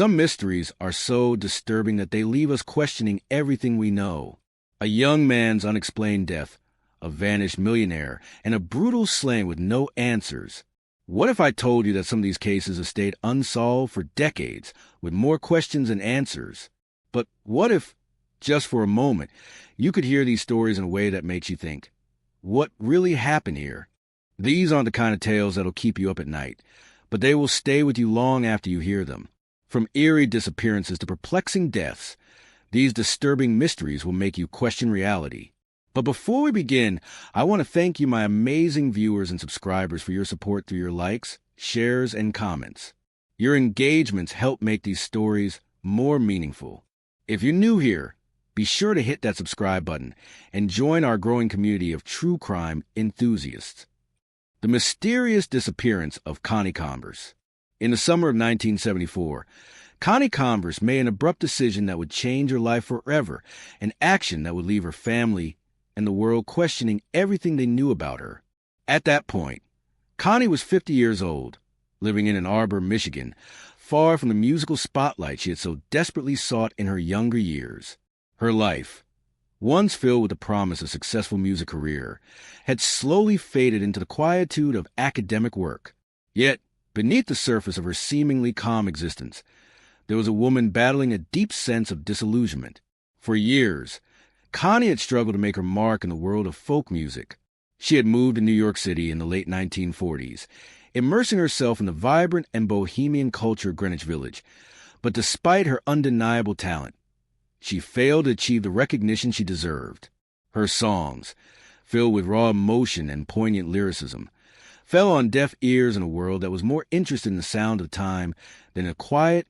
Some mysteries are so disturbing that they leave us questioning everything we know. A young man's unexplained death, a vanished millionaire, and a brutal slaying with no answers. What if I told you that some of these cases have stayed unsolved for decades, with more questions than answers? But what if, just for a moment, you could hear these stories in a way that makes you think, what really happened here? These aren't the kind of tales that'll keep you up at night, but they will stay with you long after you hear them. From eerie disappearances to perplexing deaths, these disturbing mysteries will make you question reality. But before we begin, I want to thank you, my amazing viewers and subscribers, for your support through your likes, shares, and comments. Your engagements help make these stories more meaningful. If you're new here, be sure to hit that subscribe button and join our growing community of true crime enthusiasts. The mysterious disappearance of Connie Converse. In the summer of 1974, Connie Converse made an abrupt decision that would change her life forever, an action that would leave her family and the world questioning everything they knew about her. At that point, Connie was 50 years old, living in Ann Arbor, Michigan, far from the musical spotlight she had so desperately sought in her younger years. Her life, once filled with the promise of a successful music career, had slowly faded into the quietude of academic work. Yet, beneath the surface of her seemingly calm existence, there was a woman battling a deep sense of disillusionment. For years, Connie had struggled to make her mark in the world of folk music. She had moved to New York City in the late 1940s, immersing herself in the vibrant and bohemian culture of Greenwich Village. But despite her undeniable talent, she failed to achieve the recognition she deserved. Her songs, filled with raw emotion and poignant lyricism, fell on deaf ears in a world that was more interested in the sound of time than the quiet,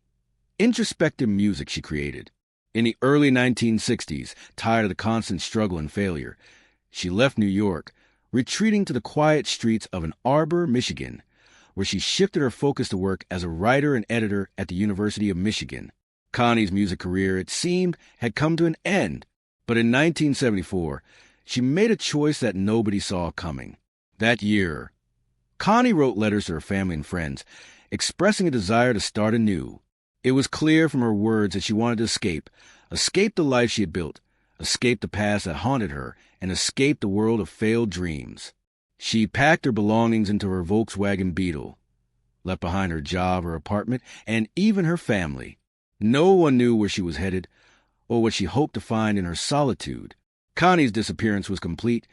introspective music she created. In the early 1960s, tired of the constant struggle and failure, she left New York, retreating to the quiet streets of Ann Arbor, Michigan, where she shifted her focus to work as a writer and editor at the University of Michigan. Connie's music career, it seemed, had come to an end, but in 1974, she made a choice that nobody saw coming. That year, Connie wrote letters to her family and friends, expressing a desire to start anew. It was clear from her words that she wanted to escape the life she had built, escape the past that haunted her, and escape the world of failed dreams. She packed her belongings into her Volkswagen Beetle, left behind her job, her apartment, and even her family. No one knew where she was headed or what she hoped to find in her solitude. Connie's disappearance was complete.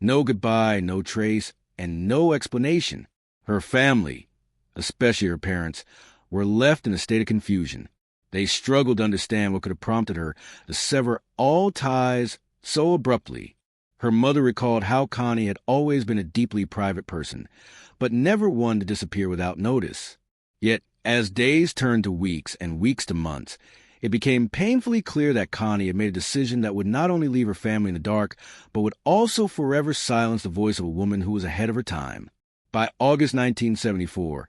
No goodbye, no trace, and no explanation. Her family, especially her parents, were left in a state of confusion. They struggled to understand what could have prompted her to sever all ties so abruptly. Her mother recalled how Connie had always been a deeply private person, but never one to disappear without notice. Yet, as days turned to weeks and weeks to months, it became painfully clear that Connie had made a decision that would not only leave her family in the dark, but would also forever silence the voice of a woman who was ahead of her time. By August 1974,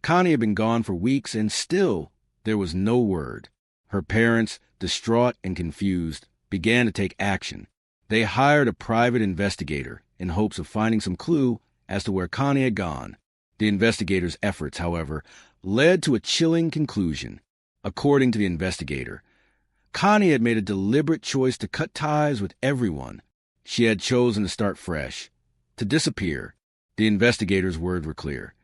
Connie had been gone for weeks, and still there was no word. Her parents, distraught and confused, began to take action. They hired a private investigator in hopes of finding some clue as to where Connie had gone. The investigator's efforts, however, led to a chilling conclusion. According to the investigator, Connie had made a deliberate choice to cut ties with everyone. She had chosen to start fresh, to disappear. The investigator's words were clear.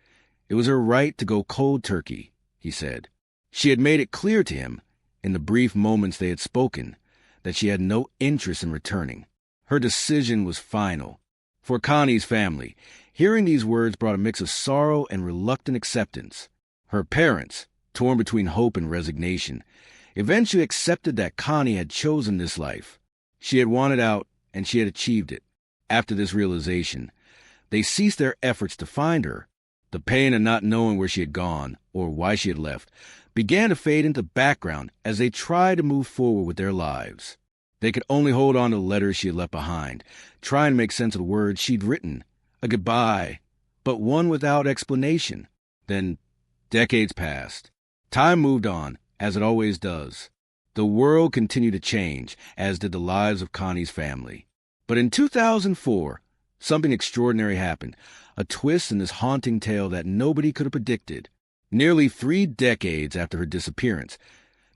It was her right to go cold turkey, he said. She had made it clear to him, in the brief moments they had spoken, that she had no interest in returning. Her decision was final. For Connie's family, hearing these words brought a mix of sorrow and reluctant acceptance. Her parents, torn between hope and resignation, eventually accepted that Connie had chosen this life. She had wanted out, and she had achieved it. After this realization, they ceased their efforts to find her. The pain of not knowing where she had gone, or why she had left, began to fade into the background as they tried to move forward with their lives. They could only hold on to the letters she had left behind, trying to make sense of the words she'd written. A goodbye, but one without explanation. Then decades passed. Time moved on, as it always does. The world continued to change, as did the lives of Connie's family. But in 2004, something extraordinary happened, a twist in this haunting tale that nobody could have predicted. Nearly 3 decades after her disappearance,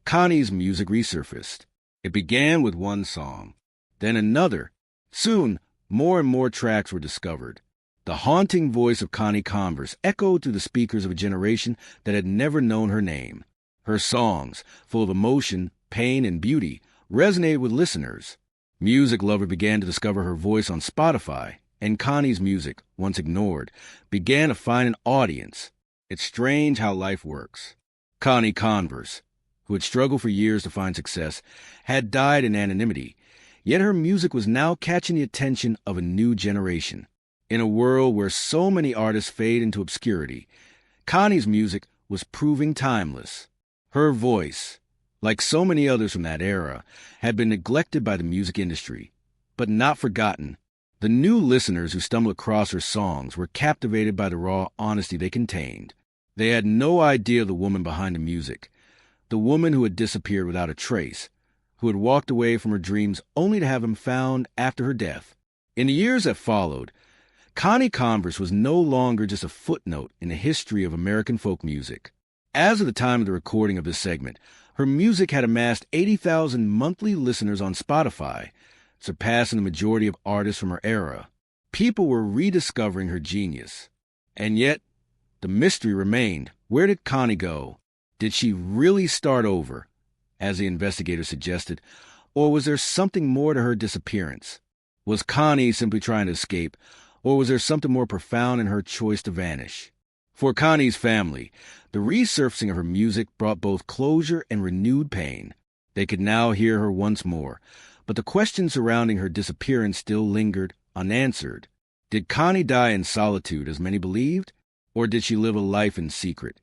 Connie's music resurfaced. It began with one song, then another. Soon, more and more tracks were discovered. The haunting voice of Connie Converse echoed through the speakers of a generation that had never known her name. Her songs, full of emotion, pain, and beauty, resonated with listeners. Music lovers began to discover her voice on Spotify, and Connie's music, once ignored, began to find an audience. It's strange how life works. Connie Converse, who had struggled for years to find success, had died in anonymity, yet her music was now catching the attention of a new generation. In a world where so many artists fade into obscurity, Connie's music was proving timeless. Her voice, like so many others from that era, had been neglected by the music industry, but not forgotten. The new listeners who stumbled across her songs were captivated by the raw honesty they contained. They had no idea of the woman behind the music, the woman who had disappeared without a trace, who had walked away from her dreams only to have them found after her death. In the years that followed, Connie Converse was no longer just a footnote in the history of American folk music. As of the time of the recording of this segment, her music had amassed 80,000 monthly listeners on Spotify, surpassing the majority of artists from her era. People were rediscovering her genius. And yet, the mystery remained. Where did Connie go? Did she really start over, as the investigators suggested, or was there something more to her disappearance? Was Connie simply trying to escape, or was there something more profound in her choice to vanish? For Connie's family, the resurfacing of her music brought both closure and renewed pain. They could now hear her once more, but the questions surrounding her disappearance still lingered unanswered. Did Connie die in solitude, as many believed, or did she live a life in secret,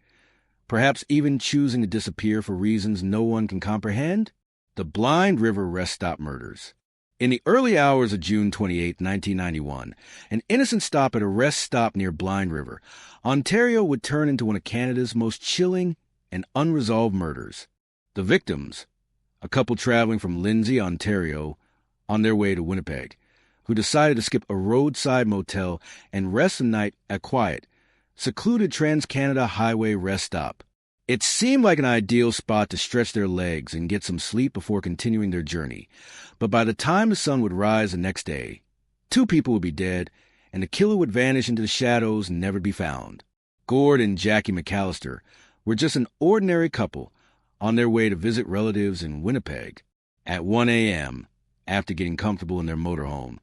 perhaps even choosing to disappear for reasons no one can comprehend? The Blind River Rest Stop Murders. In the early hours of June 28, 1991, an innocent stop at a rest stop near Blind River, Ontario would turn into one of Canada's most chilling and unresolved murders. The victims, a couple traveling from Lindsay, Ontario, on their way to Winnipeg, who decided to skip a roadside motel and rest the night at quiet, secluded Trans-Canada Highway rest stop. It seemed like an ideal spot to stretch their legs and get some sleep before continuing their journey. But by the time the sun would rise the next day, 2 people would be dead, and the killer would vanish into the shadows and never be found. Gord and Jackie McAllister were just an ordinary couple on their way to visit relatives in Winnipeg. At 1 a.m., after getting comfortable in their motorhome,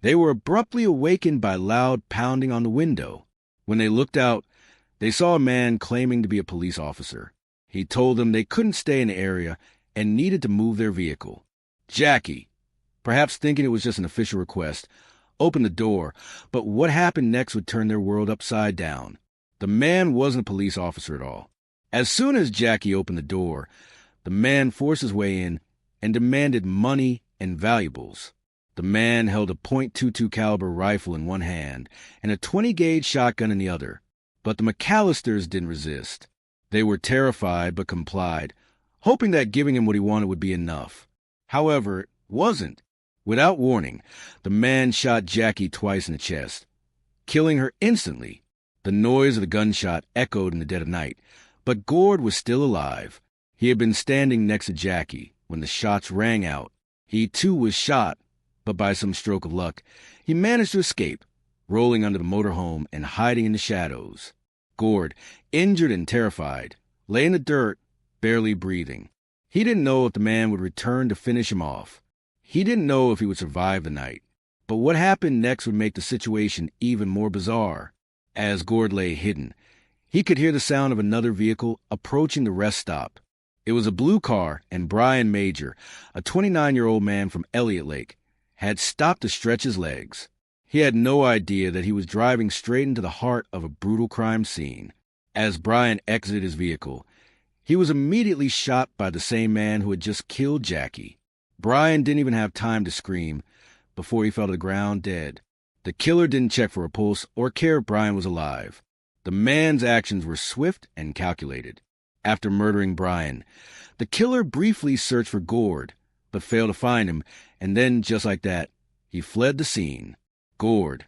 they were abruptly awakened by loud pounding on the window. When they looked out, they saw a man claiming to be a police officer. He told them they couldn't stay in the area and needed to move their vehicle. Jackie, perhaps thinking it was just an official request, opened the door, but what happened next would turn their world upside down. The man wasn't a police officer at all. As soon as Jackie opened the door, the man forced his way in and demanded money and valuables. The man held a .22 caliber rifle in one hand and a 20-gauge shotgun in the other. But the McAllisters didn't resist. They were terrified but complied, hoping that giving him what he wanted would be enough. However, it wasn't. Without warning, the man shot Jackie twice in the chest, killing her instantly. The noise of the gunshot echoed in the dead of night, but Gord was still alive. He had been standing next to Jackie when the shots rang out. He too was shot, but by some stroke of luck, he managed to escape, rolling under the motorhome and hiding in the shadows. Gord, injured and terrified, lay in the dirt, barely breathing. He didn't know if the man would return to finish him off. He didn't know if he would survive the night. But what happened next would make the situation even more bizarre. As Gord lay hidden, he could hear the sound of another vehicle approaching the rest stop. It was a blue car, and Brian Major, a 29-year-old man from Elliott Lake, had stopped to stretch his legs. He had no idea that he was driving straight into the heart of a brutal crime scene. As Brian exited his vehicle, he was immediately shot by the same man who had just killed Jackie. Brian didn't even have time to scream before he fell to the ground dead. The killer didn't check for a pulse or care if Brian was alive. The man's actions were swift and calculated. After murdering Brian, the killer briefly searched for Gord, but failed to find him, and then, just like that, he fled the scene. Gord,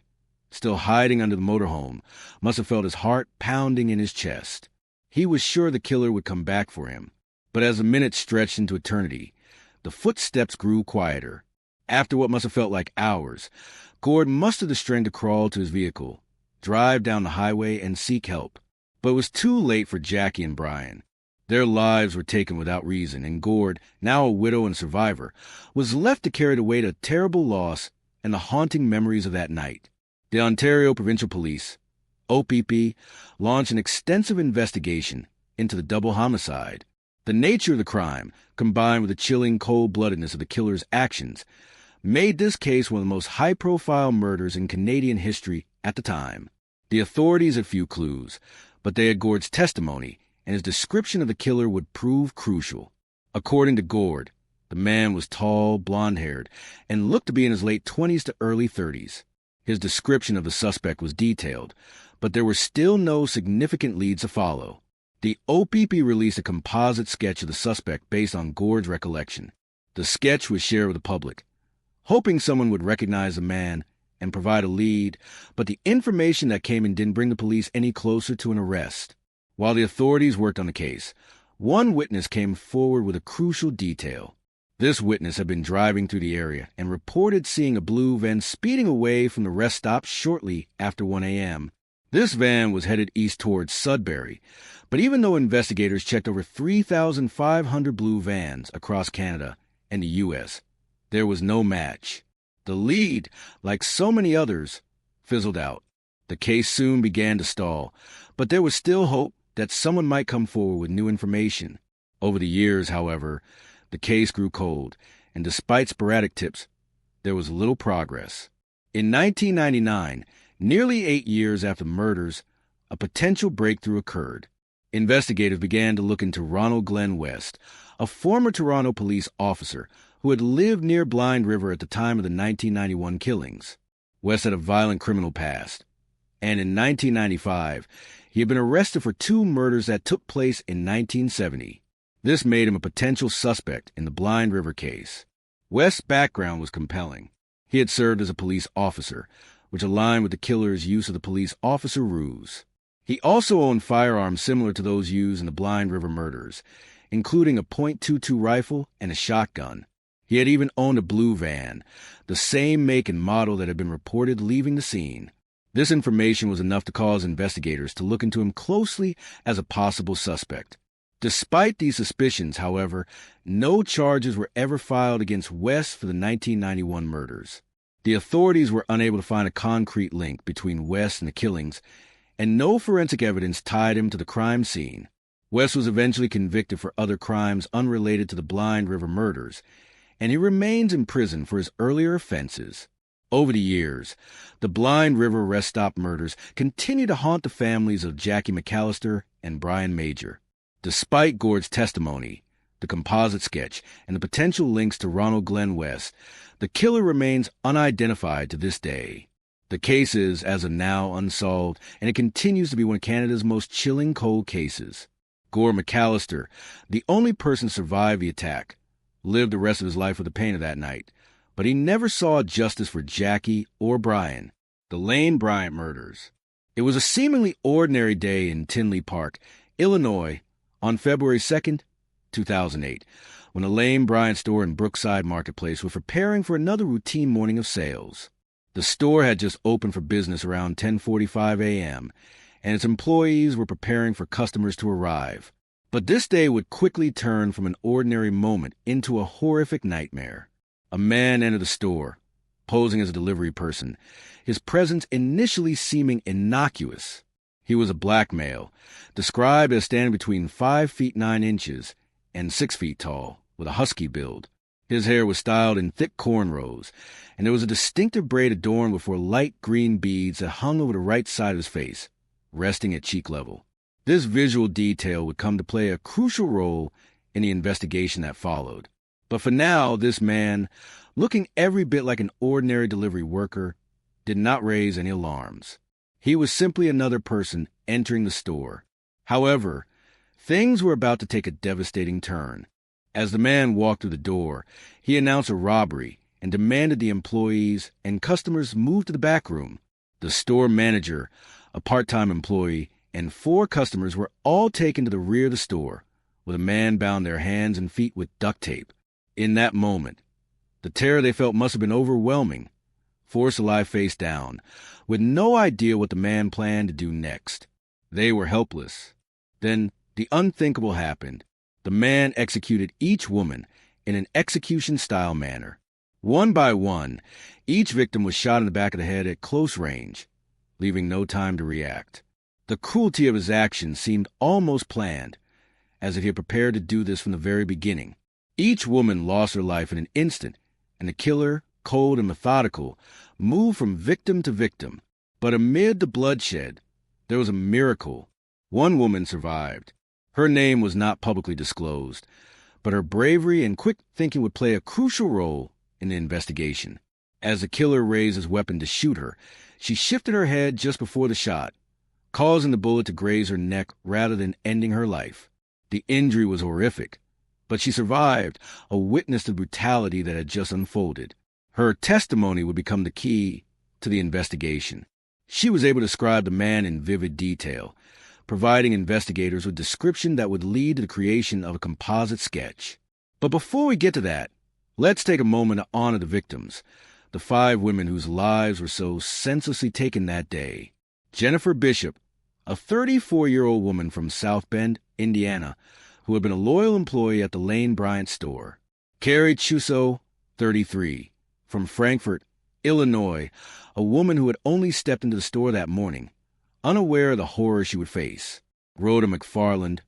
still hiding under the motorhome, must have felt his heart pounding in his chest. He was sure the killer would come back for him. But as the minutes stretched into eternity, the footsteps grew quieter. After what must have felt like hours, Gord mustered the strength to crawl to his vehicle, drive down the highway, and seek help. But it was too late for Jackie and Brian. Their lives were taken without reason, and Gord, now a widow and survivor, was left to carry the weight of terrible loss and the haunting memories of that night. The Ontario Provincial Police, OPP, launched an extensive investigation into the double homicide. The nature of the crime, combined with the chilling cold-bloodedness of the killer's actions, made this case one of the most high-profile murders in Canadian history at the time. The authorities had few clues, but they had Gord's testimony, and his description of the killer would prove crucial. According to Gord, the man was tall, blonde-haired, and looked to be in his late 20s to early 30s. His description of the suspect was detailed, but there were still no significant leads to follow. The OPP released a composite sketch of the suspect based on Gord's recollection. The sketch was shared with the public, hoping someone would recognize the man and provide a lead, but the information that came in didn't bring the police any closer to an arrest. While the authorities worked on the case, one witness came forward with a crucial detail. This witness had been driving through the area and reported seeing a blue van speeding away from the rest stop shortly after 1 a.m. This van was headed east towards Sudbury, but even though investigators checked over 3,500 blue vans across Canada and the U.S., there was no match. The lead, like so many others, fizzled out. The case soon began to stall, but there was still hope that someone might come forward with new information. Over the years, however, the case grew cold, and despite sporadic tips, there was little progress. In 1999, nearly 8 years after the murders, a potential breakthrough occurred. Investigators began to look into Ronald Glenn West, a former Toronto police officer who had lived near Blind River at the time of the 1991 killings. West had a violent criminal past, and in 1995, he had been arrested for 2 murders that took place in 1970. This made him a potential suspect in the Blind River case. West's background was compelling. He had served as a police officer, which aligned with the killer's use of the police officer ruse. He also owned firearms similar to those used in the Blind River murders, including a .22 rifle and a shotgun. He had even owned a blue van, the same make and model that had been reported leaving the scene. This information was enough to cause investigators to look into him closely as a possible suspect. Despite these suspicions, however, no charges were ever filed against West for the 1991 murders. The authorities were unable to find a concrete link between West and the killings, and no forensic evidence tied him to the crime scene. West was eventually convicted for other crimes unrelated to the Blind River murders, and he remains in prison for his earlier offenses. Over the years, the Blind River rest stop murders continue to haunt the families of Jackie McAllister and Brian Major. Despite Gord's testimony, the composite sketch, and the potential links to Ronald Glenn West, the killer remains unidentified to this day. The case is, as of now, unsolved, and it continues to be one of Canada's most chilling cold cases. Gord McAllister, the only person to survive the attack, lived the rest of his life with the pain of that night, but he never saw justice for Jackie or Brian. The Lane Bryant Murders. It was a seemingly ordinary day in Tinley Park, Illinois, on February 2nd, 2008, when the Lane Bryant store in Brookside Marketplace was preparing for another routine morning of sales. The store had just opened for business around 10:45 a.m., and its employees were preparing for customers to arrive. But this day would quickly turn from an ordinary moment into a horrific nightmare. A man entered the store, posing as a delivery person, his presence initially seeming innocuous. He was a black male, described as standing between 5 feet 9 inches and 6 feet tall, with a husky build. His hair was styled in thick cornrows, and there was a distinctive braid adorned with 4 light green beads that hung over the right side of his face, resting at cheek level. This visual detail would come to play a crucial role in the investigation that followed. But for now, this man, looking every bit like an ordinary delivery worker, did not raise any alarms. He was simply another person entering the store. However, things were about to take a devastating turn. As the man walked through the door, he announced a robbery and demanded the employees and customers move to the back room. The store manager, a part-time employee, and 4 customers were all taken to the rear of the store, with a man bound their hands and feet with duct tape. In that moment, the terror they felt must have been overwhelming, forced to lie face down, with no idea what the man planned to do next. They were helpless. Then the unthinkable happened. The man executed each woman in an execution-style manner. One by one, each victim was shot in the back of the head at close range, leaving no time to react. The cruelty of his actions seemed almost planned, as if he had prepared to do this from the very beginning. Each woman lost her life in an instant, and the killer, cold and methodical, moved from victim to victim. But amid the bloodshed, there was a miracle. One woman survived. Her name was not publicly disclosed, but her bravery and quick thinking would play a crucial role in the investigation. As the killer raised his weapon to shoot her, she shifted her head just before the shot, causing the bullet to graze her neck rather than ending her life. The injury was horrific, but she survived, a witness to the brutality that had just unfolded. Her testimony would become the key to the investigation. She was able to describe the man in vivid detail, providing investigators with description that would lead to the creation of a composite sketch. But before we get to that, let's take a moment to honor the victims, the 5 women whose lives were so senselessly taken that day. Jennifer Bishop, a 34-year-old woman from South Bend, Indiana, who had been a loyal employee at the Lane Bryant store. Carrie Chuso, 33, from Frankfort, Illinois, a woman who had only stepped into the store that morning, unaware of the horror she would face. Rhoda McFarland,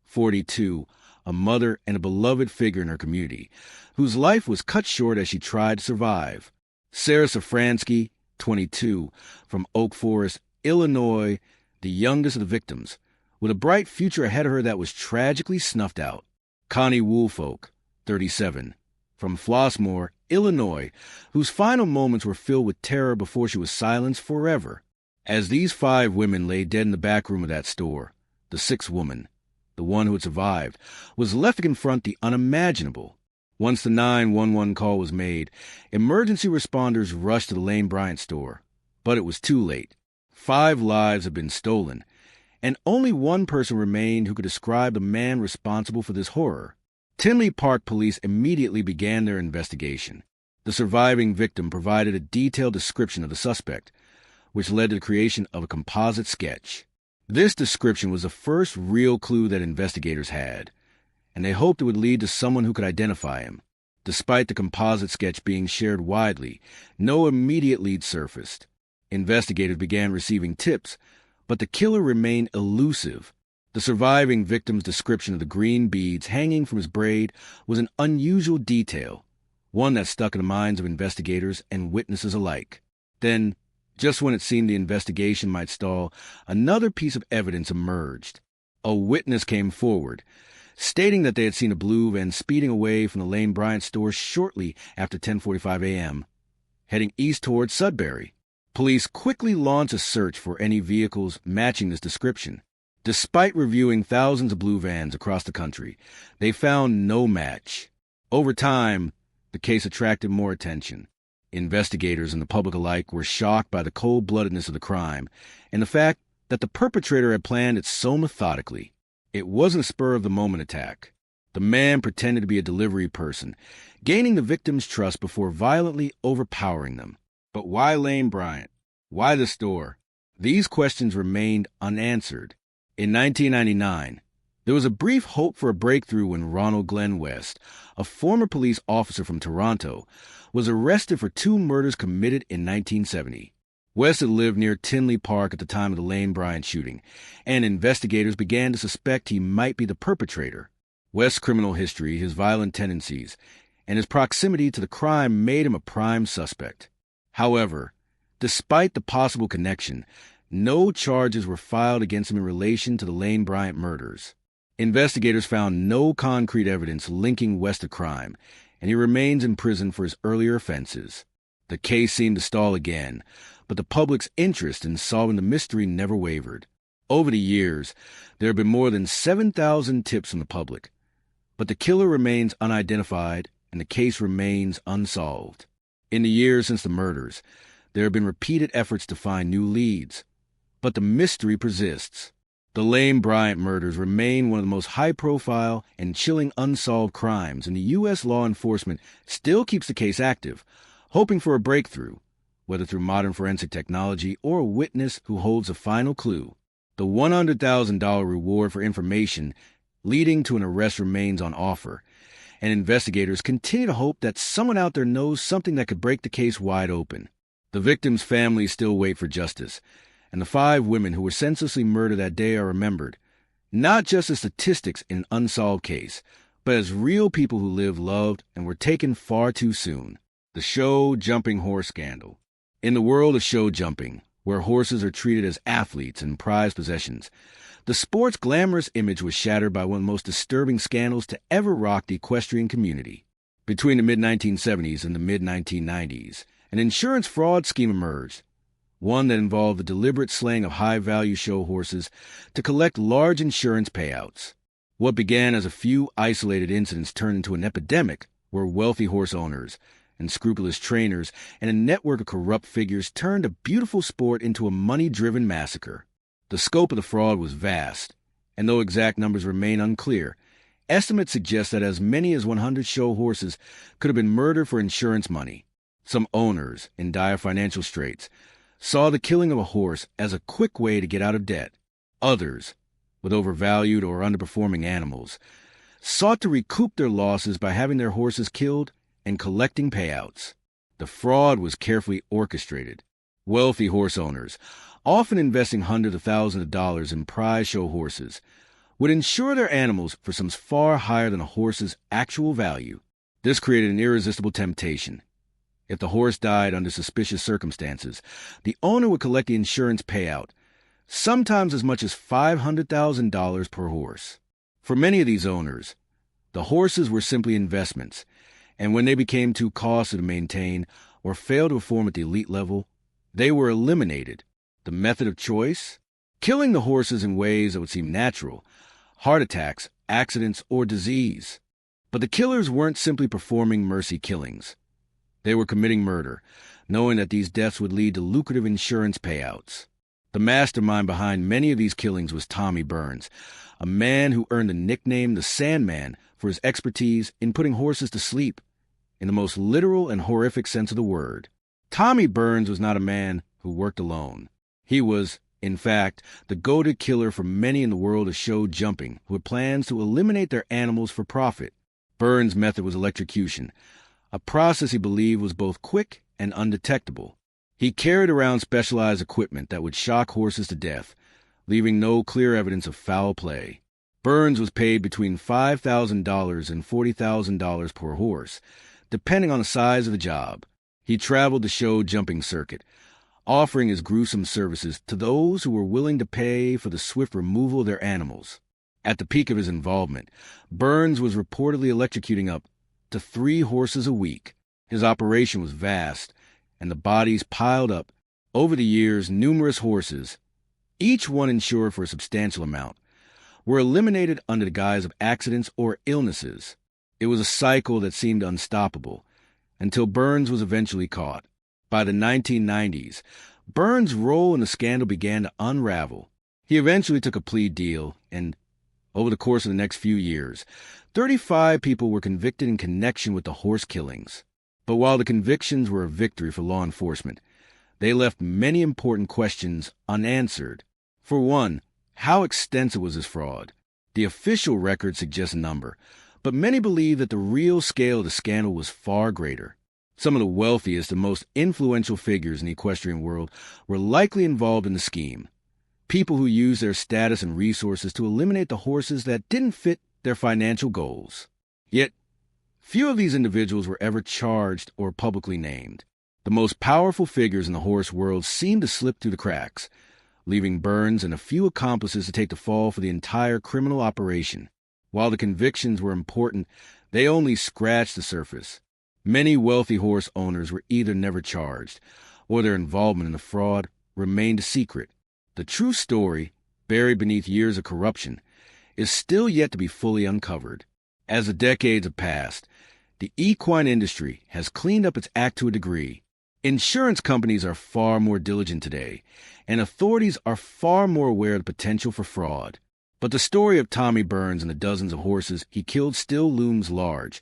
42, a mother and a beloved figure in her community, whose life was cut short as she tried to survive. Sarah Safransky, 22, from Oak Forest, Illinois, the youngest of the victims, with a bright future ahead of her that was tragically snuffed out. Connie Woolfolk, 37, from Flossmoor, Illinois, whose final moments were filled with terror before she was silenced forever. As these 5 women lay dead in the back room of that store, the 6th woman, the one who had survived, was left to confront the unimaginable. Once the 911 call was made, emergency responders rushed to the Lane Bryant store. But it was too late. 5 lives had been stolen, and only one person remained who could describe the man responsible for this horror. Tinley Park police immediately began their investigation. The surviving victim provided a detailed description of the suspect, which led to the creation of a composite sketch. This description was the first real clue that investigators had, and they hoped it would lead to someone who could identify him. Despite the composite sketch being shared widely, no immediate lead surfaced. Investigators began receiving tips, but the killer remained elusive. The surviving victim's description of the green beads hanging from his braid was an unusual detail, one that stuck in the minds of investigators and witnesses alike. Then, just when it seemed the investigation might stall, another piece of evidence emerged. A witness came forward, stating that they had seen a blue van speeding away from the Lane Bryant store shortly after 10:45 a.m., heading east towards Sudbury. Police quickly launched a search for any vehicles matching this description. Despite reviewing thousands of blue vans across the country, they found no match. Over time, the case attracted more attention. Investigators and the public alike were shocked by the cold-bloodedness of the crime and the fact that the perpetrator had planned it so methodically. It wasn't a spur-of-the-moment attack. The man pretended to be a delivery person, gaining the victim's trust before violently overpowering them. But why Lane Bryant? Why the store? These questions remained unanswered. In 1999, there was a brief hope for a breakthrough when Ronald Glenn West, a former police officer from Toronto, was arrested for 2 murders committed in 1970. West had lived near Tinley Park at the time of the Lane Bryant shooting, and investigators began to suspect he might be the perpetrator. West's criminal history, his violent tendencies, and his proximity to the crime made him a prime suspect. However, despite the possible connection, no charges were filed against him in relation to the Lane Bryant murders. Investigators found no concrete evidence linking West to crime, and he remains in prison for his earlier offenses. The case seemed to stall again, but the public's interest in solving the mystery never wavered. Over the years, there have been more than 7,000 tips from the public, but the killer remains unidentified and the case remains unsolved. In the years since the murders, there have been repeated efforts to find new leads, but the mystery persists. The Lane Bryant murders remain one of the most high-profile and chilling unsolved crimes, and the U.S. law enforcement still keeps the case active, hoping for a breakthrough, whether through modern forensic technology or a witness who holds a final clue. The $100,000 reward for information leading to an arrest remains on offer, and investigators continue to hope that someone out there knows something that could break the case wide open. The victims' families still wait for justice, and the 5 women who were senselessly murdered that day are remembered, not just as statistics in an unsolved case, but as real people who lived, loved, and were taken far too soon. The show-jumping horse scandal. In the world of show jumping, where horses are treated as athletes and prized possessions, the sport's glamorous image was shattered by one of the most disturbing scandals to ever rock the equestrian community. Between the mid-1970s and the mid-1990s, an insurance fraud scheme emerged, one that involved the deliberate slaying of high-value show horses to collect large insurance payouts. What began as a few isolated incidents turned into an epidemic where wealthy horse owners, unscrupulous trainers, and a network of corrupt figures turned a beautiful sport into a money-driven massacre. The scope of the fraud was vast, and though exact numbers remain unclear, estimates suggest that as many as 100 show horses could have been murdered for insurance money. Some owners, in dire financial straits, saw the killing of a horse as a quick way to get out of debt. Others, with overvalued or underperforming animals, sought to recoup their losses by having their horses killed and collecting payouts. The fraud was carefully orchestrated. Wealthy horse owners, often investing hundreds of thousands of dollars in prize show horses, would insure their animals for sums far higher than a horse's actual value. This created an irresistible temptation. If the horse died under suspicious circumstances, the owner would collect the insurance payout, sometimes as much as $500,000 per horse. For many of these owners, the horses were simply investments, and when they became too costly to maintain or failed to perform at the elite level, they were eliminated. The method of choice? Killing the horses in ways that would seem natural, heart attacks, accidents, or disease. But the killers weren't simply performing mercy killings. They were committing murder, knowing that these deaths would lead to lucrative insurance payouts. The mastermind behind many of these killings was Tommy Burns, a man who earned the nickname the Sandman for his expertise in putting horses to sleep, in the most literal and horrific sense of the word. Tommy Burns was not a man who worked alone. He was, in fact, the goated killer for many in the world of show jumping who had plans to eliminate their animals for profit. Burns' method was electrocution, a process he believed was both quick and undetectable. He carried around specialized equipment that would shock horses to death, leaving no clear evidence of foul play. Burns was paid between $5,000 and $40,000 per horse, depending on the size of the job. He traveled the show jumping circuit, offering his gruesome services to those who were willing to pay for the swift removal of their animals. At the peak of his involvement, Burns was reportedly electrocuting up to 3 horses a week. His operation was vast, and the bodies piled up. Over the years, numerous horses, each one insured for a substantial amount, were eliminated under the guise of accidents or illnesses. It was a cycle that seemed unstoppable, until Burns was eventually caught. By the 1990s, Burns' role in the scandal began to unravel. He eventually took a plea deal, and over the course of the next few years, 35 people were convicted in connection with the horse killings. But while the convictions were a victory for law enforcement, they left many important questions unanswered. For one, how extensive was this fraud? The official record suggests a number, but many believe that the real scale of the scandal was far greater. Some of the wealthiest and most influential figures in the equestrian world were likely involved in the scheme. People who used their status and resources to eliminate the horses that didn't fit their financial goals. Yet, few of these individuals were ever charged or publicly named. The most powerful figures in the horse world seemed to slip through the cracks, leaving Burns and a few accomplices to take the fall for the entire criminal operation. While the convictions were important, they only scratched the surface. Many wealthy horse owners were either never charged, or their involvement in the fraud remained a secret. The true story, buried beneath years of corruption, is still yet to be fully uncovered. As the decades have passed, the equine industry has cleaned up its act to a degree, Insurance companies are far more diligent today, and authorities are far more aware of the potential for fraud. But the story of Tommy Burns and the dozens of horses he killed still looms large,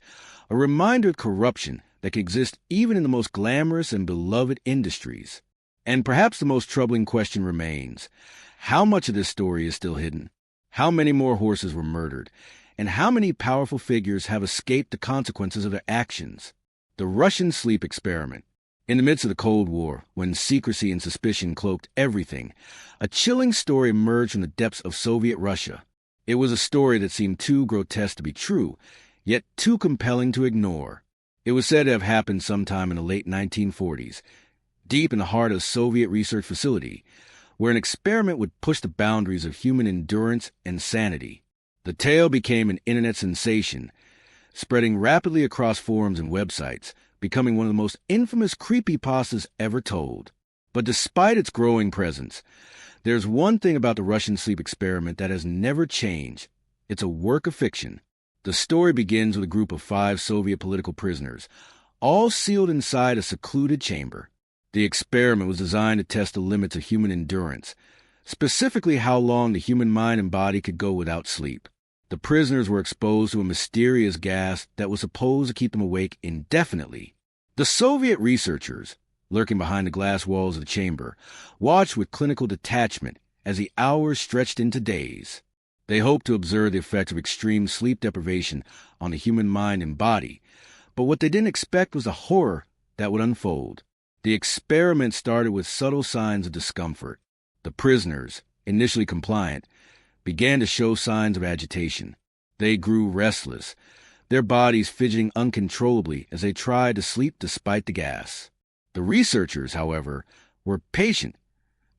a reminder of corruption that can exist even in the most glamorous and beloved industries. And perhaps the most troubling question remains: how much of this story is still hidden? How many more horses were murdered? And how many powerful figures have escaped the consequences of their actions? The Russian sleep experiment. In the midst of the Cold War, when secrecy and suspicion cloaked everything, a chilling story emerged from the depths of Soviet Russia. It was a story that seemed too grotesque to be true, yet too compelling to ignore. It was said to have happened sometime in the late 1940s, deep in the heart of a Soviet research facility, where an experiment would push the boundaries of human endurance and sanity. The tale became an internet sensation, spreading rapidly across forums and websites, becoming one of the most infamous creepypastas ever told. But despite its growing presence, there's one thing about the Russian sleep experiment that has never changed. It's a work of fiction. The story begins with a group of 5 Soviet political prisoners, all sealed inside a secluded chamber. The experiment was designed to test the limits of human endurance, specifically how long the human mind and body could go without sleep. The prisoners were exposed to a mysterious gas that was supposed to keep them awake indefinitely. The Soviet researchers, lurking behind the glass walls of the chamber, watched with clinical detachment as the hours stretched into days. They hoped to observe the effects of extreme sleep deprivation on the human mind and body, but what they didn't expect was the horror that would unfold. The experiment started with subtle signs of discomfort. The prisoners, initially compliant, began to show signs of agitation. They grew restless, their bodies fidgeting uncontrollably as they tried to sleep despite the gas. The researchers, however, were patient,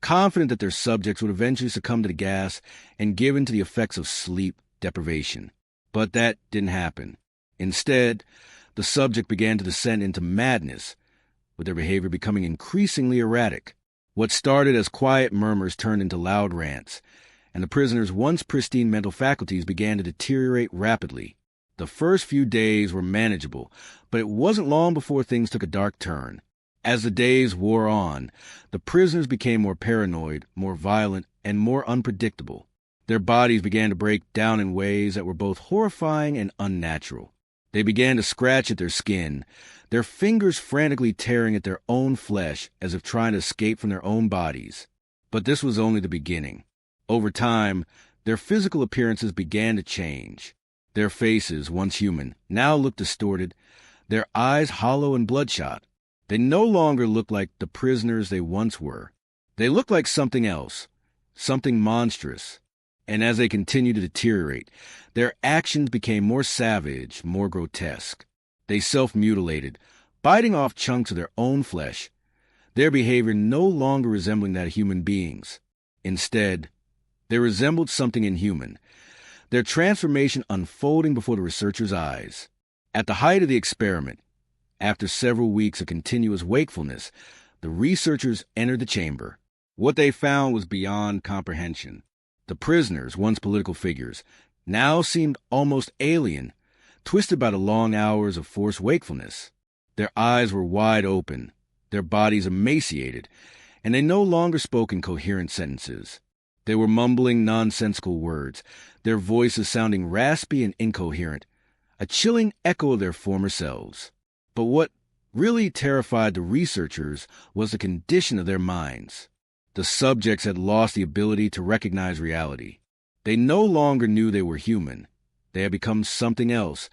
confident that their subjects would eventually succumb to the gas and give in to the effects of sleep deprivation. But that didn't happen. Instead, the subject began to descend into madness, with their behavior becoming increasingly erratic. What started as quiet murmurs turned into loud rants, and the prisoners' once pristine mental faculties began to deteriorate rapidly. The first few days were manageable, but it wasn't long before things took a dark turn. As the days wore on, the prisoners became more paranoid, more violent, and more unpredictable. Their bodies began to break down in ways that were both horrifying and unnatural. They began to scratch at their skin, their fingers frantically tearing at their own flesh as if trying to escape from their own bodies. But this was only the beginning. Over time, their physical appearances began to change. Their faces, once human, now looked distorted, their eyes hollow and bloodshot. They no longer looked like the prisoners they once were. They looked like something else, something monstrous. And as they continued to deteriorate, their actions became more savage, more grotesque. They self-mutilated, biting off chunks of their own flesh, their behavior no longer resembling that of human beings. Instead, they resembled something inhuman, their transformation unfolding before the researchers' eyes. At the height of the experiment, after several weeks of continuous wakefulness, the researchers entered the chamber. What they found was beyond comprehension. The prisoners, once political figures, now seemed almost alien, twisted by the long hours of forced wakefulness. Their eyes were wide open, their bodies emaciated, and they no longer spoke in coherent sentences. They were mumbling nonsensical words, their voices sounding raspy and incoherent, a chilling echo of their former selves. But what really terrified the researchers was the condition of their minds. The subjects had lost the ability to recognize reality. They no longer knew they were human. They had become something else,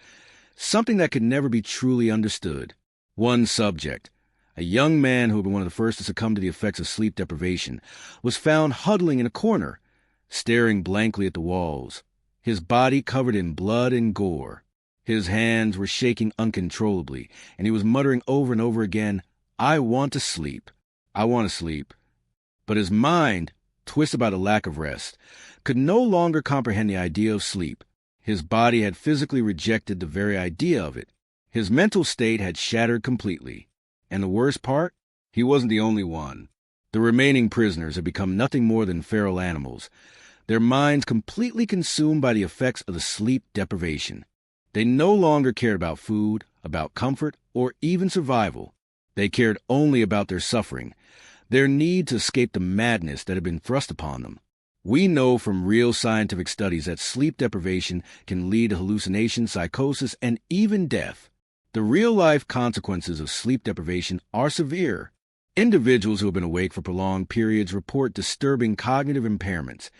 something that could never be truly understood. One subject, a young man who had been one of the first to succumb to the effects of sleep deprivation, was found huddling in a corner, staring blankly at the walls, his body covered in blood and gore. His hands were shaking uncontrollably, and he was muttering over and over again, "I want to sleep. I want to sleep." But his mind, twisted by the lack of rest, could no longer comprehend the idea of sleep. His body had physically rejected the very idea of it. His mental state had shattered completely. And the worst part? He wasn't the only one. The remaining prisoners had become nothing more than feral animals, their minds completely consumed by the effects of the sleep deprivation. They no longer cared about food, about comfort, or even survival. They cared only about their suffering, their need to escape the madness that had been thrust upon them. We know from real scientific studies that sleep deprivation can lead to hallucination, psychosis, and even death. The real-life consequences of sleep deprivation are severe. Individuals who have been awake for prolonged periods report disturbing cognitive impairments,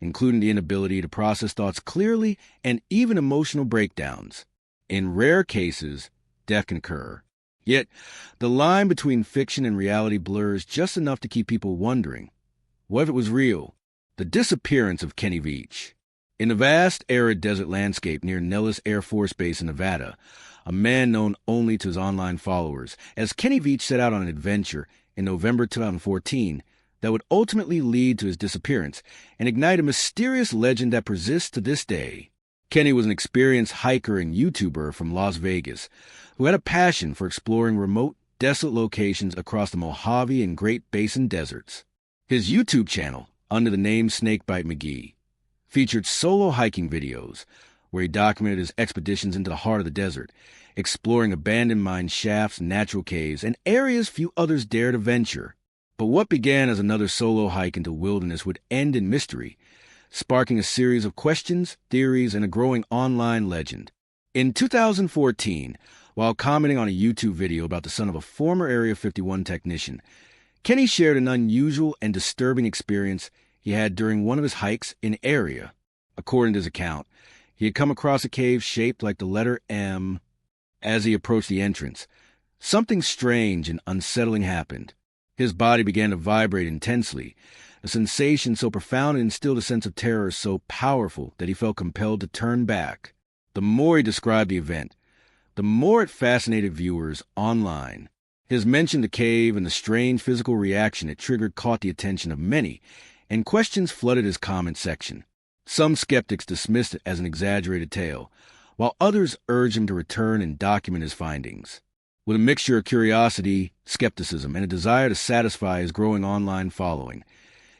including the inability to process thoughts clearly and even emotional breakdowns. In rare cases, death can occur. Yet, the line between fiction and reality blurs just enough to keep people wondering, what if it was real? The disappearance of Connie Converse. In the vast, arid desert landscape near Nellis Air Force Base in Nevada, a man known only to his online followers, as Connie Converse set out on an adventure in November 2014 that would ultimately lead to his disappearance and ignite a mysterious legend that persists to this day. Connie was an experienced hiker and YouTuber from Las Vegas who had a passion for exploring remote, desolate locations across the Mojave and Great Basin deserts. His YouTube channel, under the name Snakebite McGee, featured solo hiking videos where he documented his expeditions into the heart of the desert, exploring abandoned mine shafts, natural caves, and areas few others dared to venture. But what began as another solo hike into wilderness would end in mystery, sparking a series of questions, theories, and a growing online legend. In 2014, while commenting on a YouTube video about the son of a former Area 51 technician, Connie shared an unusual and disturbing experience he had during one of his hikes in area. According to his account, he had come across a cave shaped like the letter M. As he approached the entrance, something strange and unsettling happened. His body began to vibrate intensely, a sensation so profound it instilled a sense of terror so powerful that he felt compelled to turn back. The more he described the event, the more it fascinated viewers online. His mention of the cave and the strange physical reaction it triggered caught the attention of many, and questions flooded his comment section. Some skeptics dismissed it as an exaggerated tale, while others urged him to return and document his findings. With a mixture of curiosity, skepticism, and a desire to satisfy his growing online following,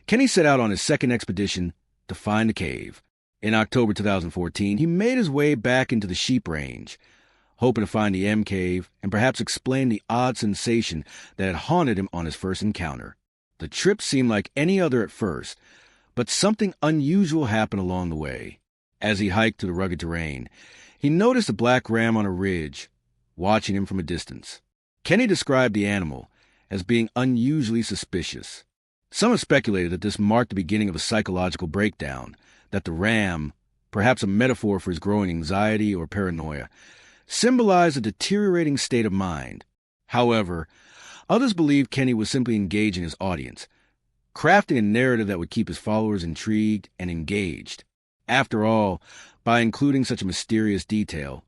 Connie set out on his second expedition to find the cave. In October 2014, he made his way back into the Sheep Range, hoping to find the M Cave and perhaps explain the odd sensation that had haunted him on his first encounter. The trip seemed like any other at first, but something unusual happened along the way. As he hiked through the rugged terrain, he noticed a black ram on a ridge, watching him from a distance. Connie described the animal as being unusually suspicious. Some have speculated that this marked the beginning of a psychological breakdown, that the ram, perhaps a metaphor for his growing anxiety or paranoia, symbolized a deteriorating state of mind. However, others believe Connie was simply engaging his audience, crafting a narrative that would keep his followers intrigued and engaged. After all, by including such a mysterious detail,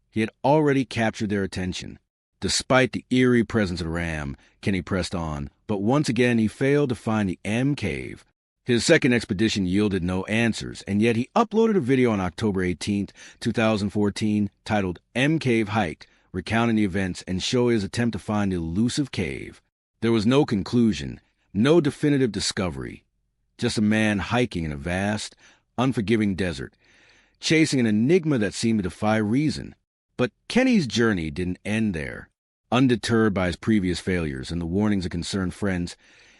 he had already captured their attention. Despite the eerie presence of the ram, Connie pressed on, but once again he failed to find the M Cave. His second expedition yielded no answers, and yet he uploaded a video on October 18, 2014, titled M Cave Hike, recounting the events and showing his attempt to find the elusive cave. There was no conclusion, no definitive discovery, just a man hiking in a vast, unforgiving desert, chasing an enigma that seemed to defy reason. But Connie's journey didn't end there. Undeterred by his previous failures and the warnings of concerned friends,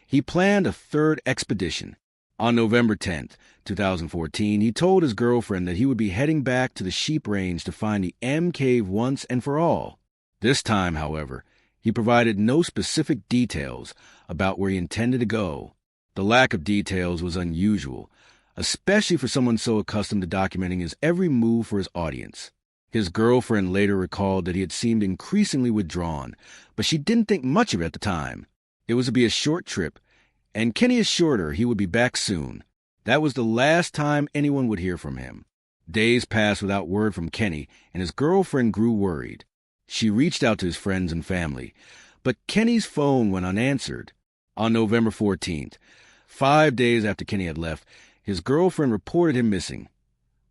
he planned a third expedition. On November 10, 2014, he told his girlfriend that he would be heading back to the Sheep Range to find the M Cave once and for all. This time, however, he provided no specific details about where he intended to go. The lack of details was unusual, especially for someone so accustomed to documenting his every move for his audience. His girlfriend later recalled that he had seemed increasingly withdrawn, but she didn't think much of it at the time. It was to be a short trip, and Connie assured her he would be back soon. That was the last time anyone would hear from him. Days passed without word from Connie, and his girlfriend grew worried. She reached out to his friends and family, but Connie's phone went unanswered. On November 14th, 5 days after Connie had left, his girlfriend reported him missing,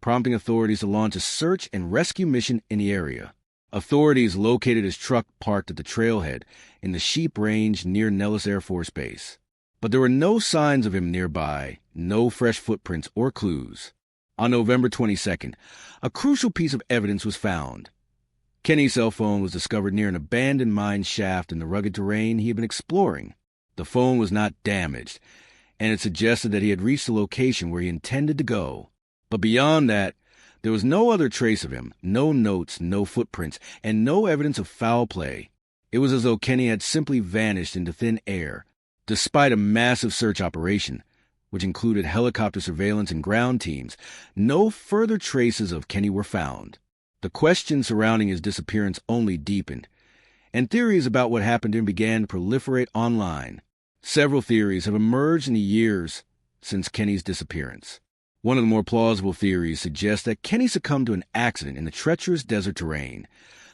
prompting authorities to launch a search and rescue mission in the area. Authorities located his truck parked at the trailhead in the Sheep Range near Nellis Air Force Base. But there were no signs of him nearby, no fresh footprints or clues. On November 22nd, a crucial piece of evidence was found. Kenny's cell phone was discovered near an abandoned mine shaft in the rugged terrain he had been exploring. The phone was not damaged, and it suggested that he had reached the location where he intended to go. But beyond that, there was no other trace of him, no notes, no footprints, and no evidence of foul play. It was as though Kenny had simply vanished into thin air, despite a massive search operation, which included helicopter surveillance and ground teams. No further traces of Kenny were found. The questions surrounding his disappearance only deepened, and theories about what happened to him began to proliferate online. Several theories have emerged in the years since Kenny's disappearance. One of the more plausible theories suggests that Kenny succumbed to an accident in the treacherous desert terrain,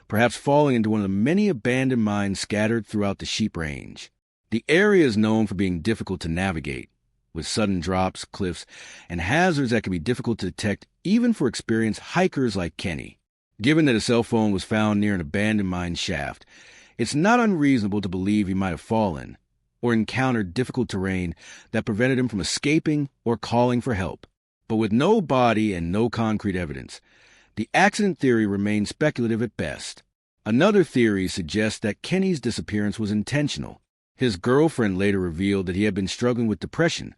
perhaps falling into one of the many abandoned mines scattered throughout the Sheep Range. The area is known for being difficult to navigate, with sudden drops, cliffs, and hazards that can be difficult to detect even for experienced hikers like Kenny. Given that his cell phone was found near an abandoned mine shaft, it's not unreasonable to believe he might have fallen or encountered difficult terrain that prevented him from escaping or calling for help. But with no body and no concrete evidence, the accident theory remains speculative at best. Another theory suggests that Kenny's disappearance was intentional. His girlfriend later revealed that he had been struggling with depression,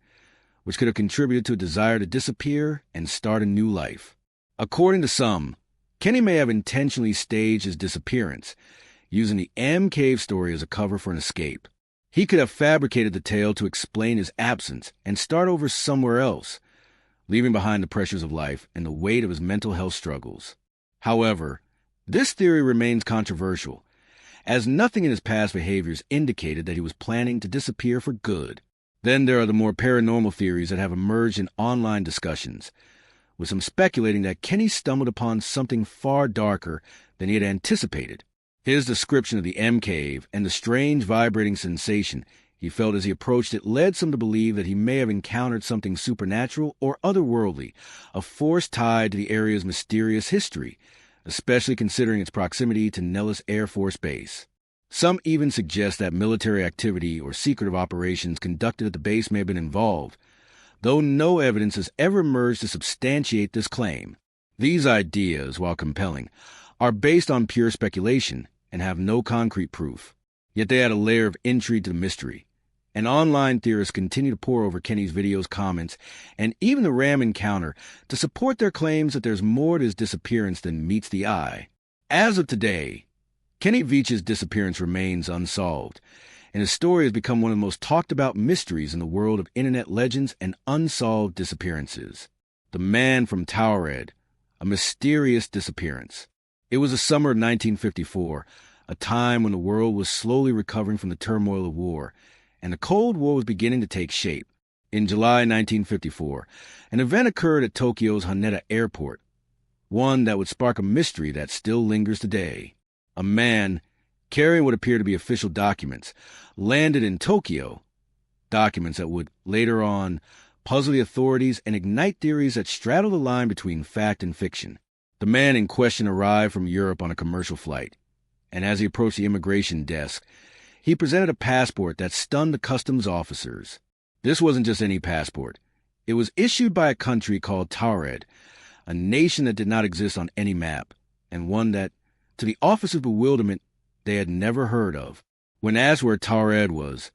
which could have contributed to a desire to disappear and start a new life. According to some, Kenny may have intentionally staged his disappearance, using the M Cave story as a cover for an escape. He could have fabricated the tale to explain his absence and start over somewhere else, leaving behind the pressures of life and the weight of his mental health struggles. However, this theory remains controversial, as nothing in his past behaviors indicated that he was planning to disappear for good. Then there are the more paranormal theories that have emerged in online discussions, with some speculating that Kenny stumbled upon something far darker than he had anticipated. His description of the M Cave and the strange vibrating sensation he felt as he approached it led some to believe that he may have encountered something supernatural or otherworldly, a force tied to the area's mysterious history, especially considering its proximity to Nellis Air Force Base. Some even suggest that military activity or secretive operations conducted at the base may have been involved, though no evidence has ever emerged to substantiate this claim. These ideas, while compelling, are based on pure speculation and have no concrete proof. Yet they add a layer of intrigue to the mystery, and online theorists continue to pore over Kenny's videos, comments, and even the Ram encounter to support their claims that there's more to his disappearance than meets the eye. As of today, Kenny Veach's disappearance remains unsolved, and his story has become one of the most talked-about mysteries in the world of internet legends and unsolved disappearances. The man from Towered, a mysterious disappearance. It was the summer of 1954, a time when the world was slowly recovering from the turmoil of war, and the Cold War was beginning to take shape. In July 1954, an event occurred at Tokyo's Haneda Airport, one that would spark a mystery that still lingers today. A man, carrying what appear to be official documents, landed in Tokyo, documents that would, later on, puzzle the authorities and ignite theories that straddle the line between fact and fiction. The man in question arrived from Europe on a commercial flight, and as he approached the immigration desk, he presented a passport that stunned the customs officers. This wasn't just any passport. It was issued by a country called Towered, a nation that did not exist on any map, and one that, to the officers' bewilderment, they had never heard of. When asked where Towered was,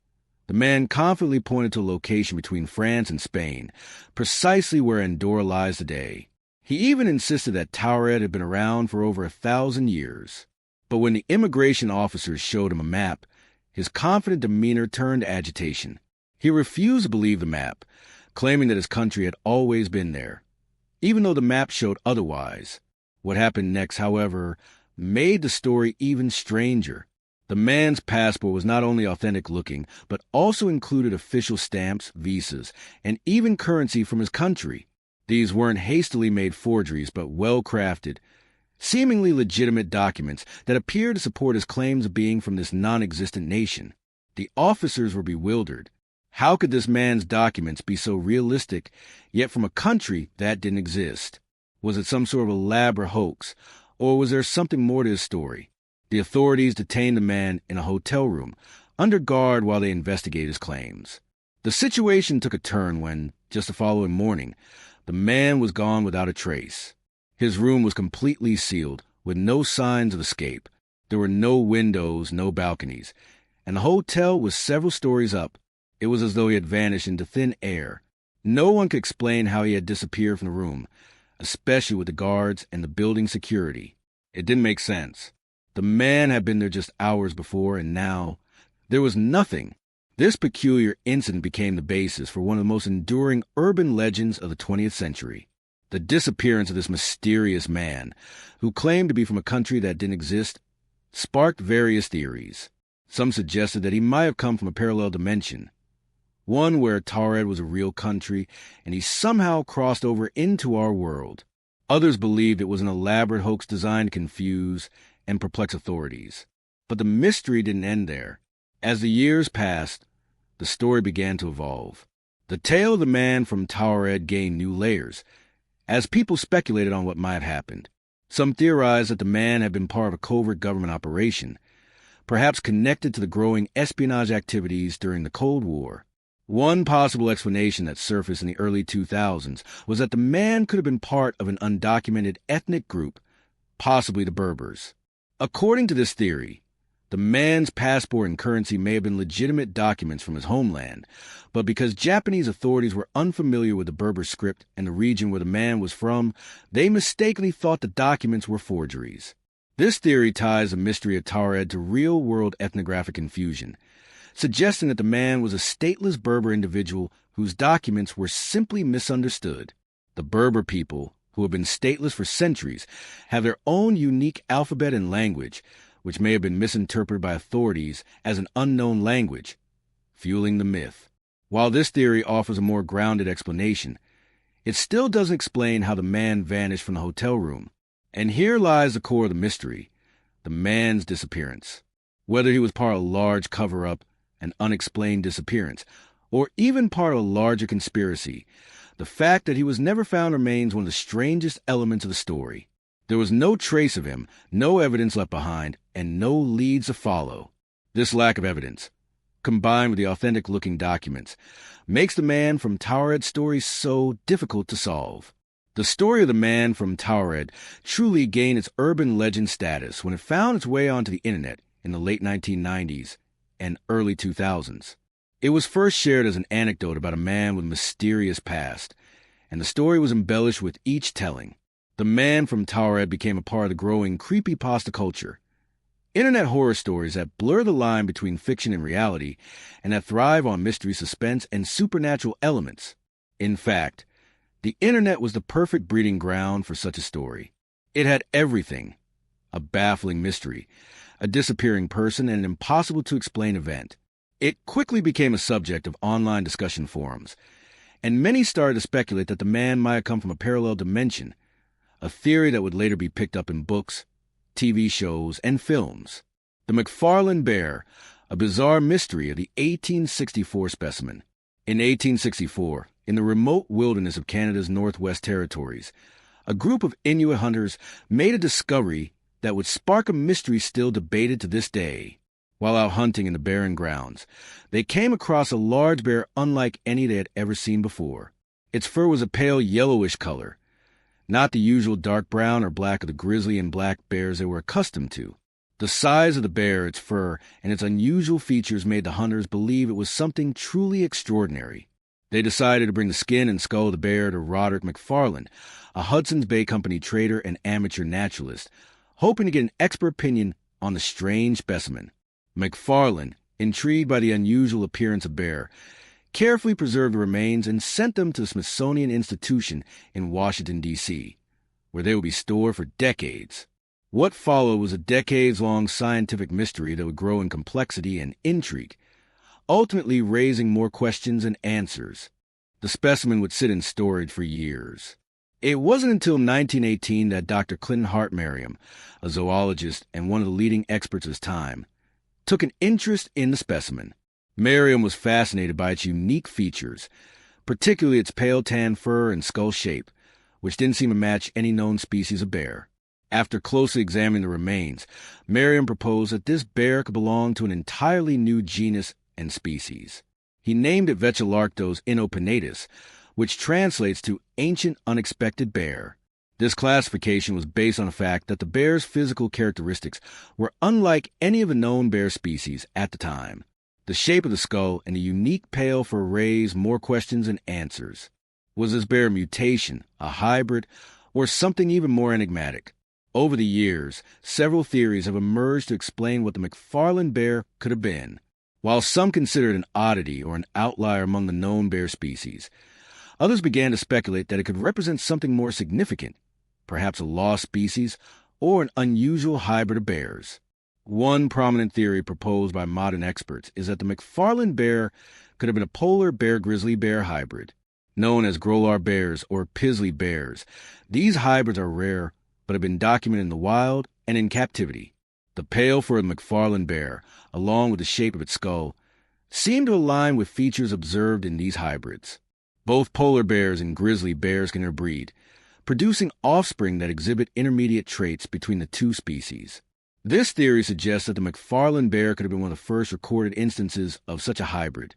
the man confidently pointed to a location between France and Spain, precisely where Andorra lies today. He even insisted that Towered had been around for over 1,000 years. But when the immigration officers showed him a map, his confident demeanor turned to agitation. He refused to believe the map, claiming that his country had always been there, even though the map showed otherwise. What happened next, however, made the story even stranger. The man's passport was not only authentic-looking, but also included official stamps, visas, and even currency from his country. These weren't hastily made forgeries, but well-crafted, seemingly legitimate documents that appeared to support his claims of being from this non-existent nation. The officers were bewildered. How could this man's documents be so realistic, yet from a country that didn't exist? Was it some sort of elaborate hoax, or was there something more to his story? The authorities detained the man in a hotel room, under guard while they investigated his claims. The situation took a turn when, just the following morning, the man was gone without a trace. His room was completely sealed, with no signs of escape. There were no windows, no balconies, and the hotel was several stories up. It was as though he had vanished into thin air. No one could explain how he had disappeared from the room, especially with the guards and the building security. It didn't make sense. The man had been there just hours before, and now there was nothing. This peculiar incident became the basis for one of the most enduring urban legends of the 20th century. The disappearance of this mysterious man, who claimed to be from a country that didn't exist, sparked various theories. Some suggested that he might have come from a parallel dimension, one where Taured was a real country and he somehow crossed over into our world. Others believed it was an elaborate hoax designed to confuse and perplex authorities. But the mystery didn't end there. As the years passed, the story began to evolve. The tale of the man from Taured gained new layers, as people speculated on what might have happened. Some theorized that the man had been part of a covert government operation, perhaps connected to the growing espionage activities during the Cold War. One possible explanation that surfaced in the early 2000s was that the man could have been part of an undocumented ethnic group, possibly the Berbers. According to this theory, the man's passport and currency may have been legitimate documents from his homeland, but because Japanese authorities were unfamiliar with the Berber script and the region where the man was from, they mistakenly thought the documents were forgeries. This theory ties the mystery of Taured to real-world ethnographic confusion, suggesting that the man was a stateless Berber individual whose documents were simply misunderstood. The Berber people, who have been stateless for centuries, have their own unique alphabet and language, which may have been misinterpreted by authorities as an unknown language, fueling the myth. While this theory offers a more grounded explanation, it still doesn't explain how the man vanished from the hotel room. And here lies the core of the mystery, the man's disappearance. Whether he was part of a large cover-up, an unexplained disappearance, or even part of a larger conspiracy, the fact that he was never found remains one of the strangest elements of the story. There was no trace of him, no evidence left behind, and no leads to follow. This lack of evidence, combined with the authentic-looking documents, makes the man from Taured's story so difficult to solve. The story of the man from Taured truly gained its urban legend status when it found its way onto the internet in the late 1990s and early 2000s. It was first shared as an anecdote about a man with a mysterious past, and the story was embellished with each telling. The man from Taured became a part of the growing creepypasta culture. Internet horror stories that blur the line between fiction and reality, and that thrive on mystery, suspense, and supernatural elements. In fact, the internet was the perfect breeding ground for such a story. It had everything: a baffling mystery, a disappearing person, and an impossible-to-explain event. It quickly became a subject of online discussion forums, and many started to speculate that the man might have come from a parallel dimension, a theory that would later be picked up in books, TV shows, and films. The McFarlane Bear, a bizarre mystery of the 1864 specimen. In 1864, in the remote wilderness of Canada's Northwest Territories, a group of Inuit hunters made a discovery that would spark a mystery still debated to this day. While out hunting in the barren grounds, they came across a large bear unlike any they had ever seen before. Its fur was a pale yellowish color, not the usual dark brown or black of the grizzly and black bears they were accustomed to. The size of the bear, its fur, and its unusual features made the hunters believe it was something truly extraordinary. They decided to bring the skin and skull of the bear to Roderick McFarlane, a Hudson's Bay Company trader and amateur naturalist, hoping to get an expert opinion on the strange specimen. McFarlane, intrigued by the unusual appearance of bear, carefully preserved the remains and sent them to the Smithsonian Institution in Washington, D.C., where they would be stored for decades. What followed was a decades-long scientific mystery that would grow in complexity and intrigue, ultimately raising more questions than answers. The specimen would sit in storage for years. It wasn't until 1918 that Dr. Clinton Hart Merriam, a zoologist and one of the leading experts of his time, took an interest in the specimen. Merriam was fascinated by its unique features, particularly its pale tan fur and skull shape, which didn't seem to match any known species of bear. After closely examining the remains, Merriam proposed that this bear could belong to an entirely new genus and species. He named it Vechilarctos inopinatus, which translates to ancient unexpected bear. This classification was based on the fact that the bear's physical characteristics were unlike any of the known bear species at the time. The shape of the skull and the unique pale fur raised more questions than answers. Was this bear a mutation, a hybrid, or something even more enigmatic? Over the years, several theories have emerged to explain what the McFarland bear could have been. While some considered it an oddity or an outlier among the known bear species, others began to speculate that it could represent something more significant, perhaps a lost species or an unusual hybrid of bears. One prominent theory proposed by modern experts is that the McFarland bear could have been a polar bear-grizzly bear hybrid, known as Grolar bears or Pizzly bears. These hybrids are rare, but have been documented in the wild and in captivity. The pale fur of the McFarland bear, along with the shape of its skull, seem to align with features observed in these hybrids. Both polar bears and grizzly bears can interbreed, producing offspring that exhibit intermediate traits between the two species. This theory suggests that the McFarland bear could have been one of the first recorded instances of such a hybrid,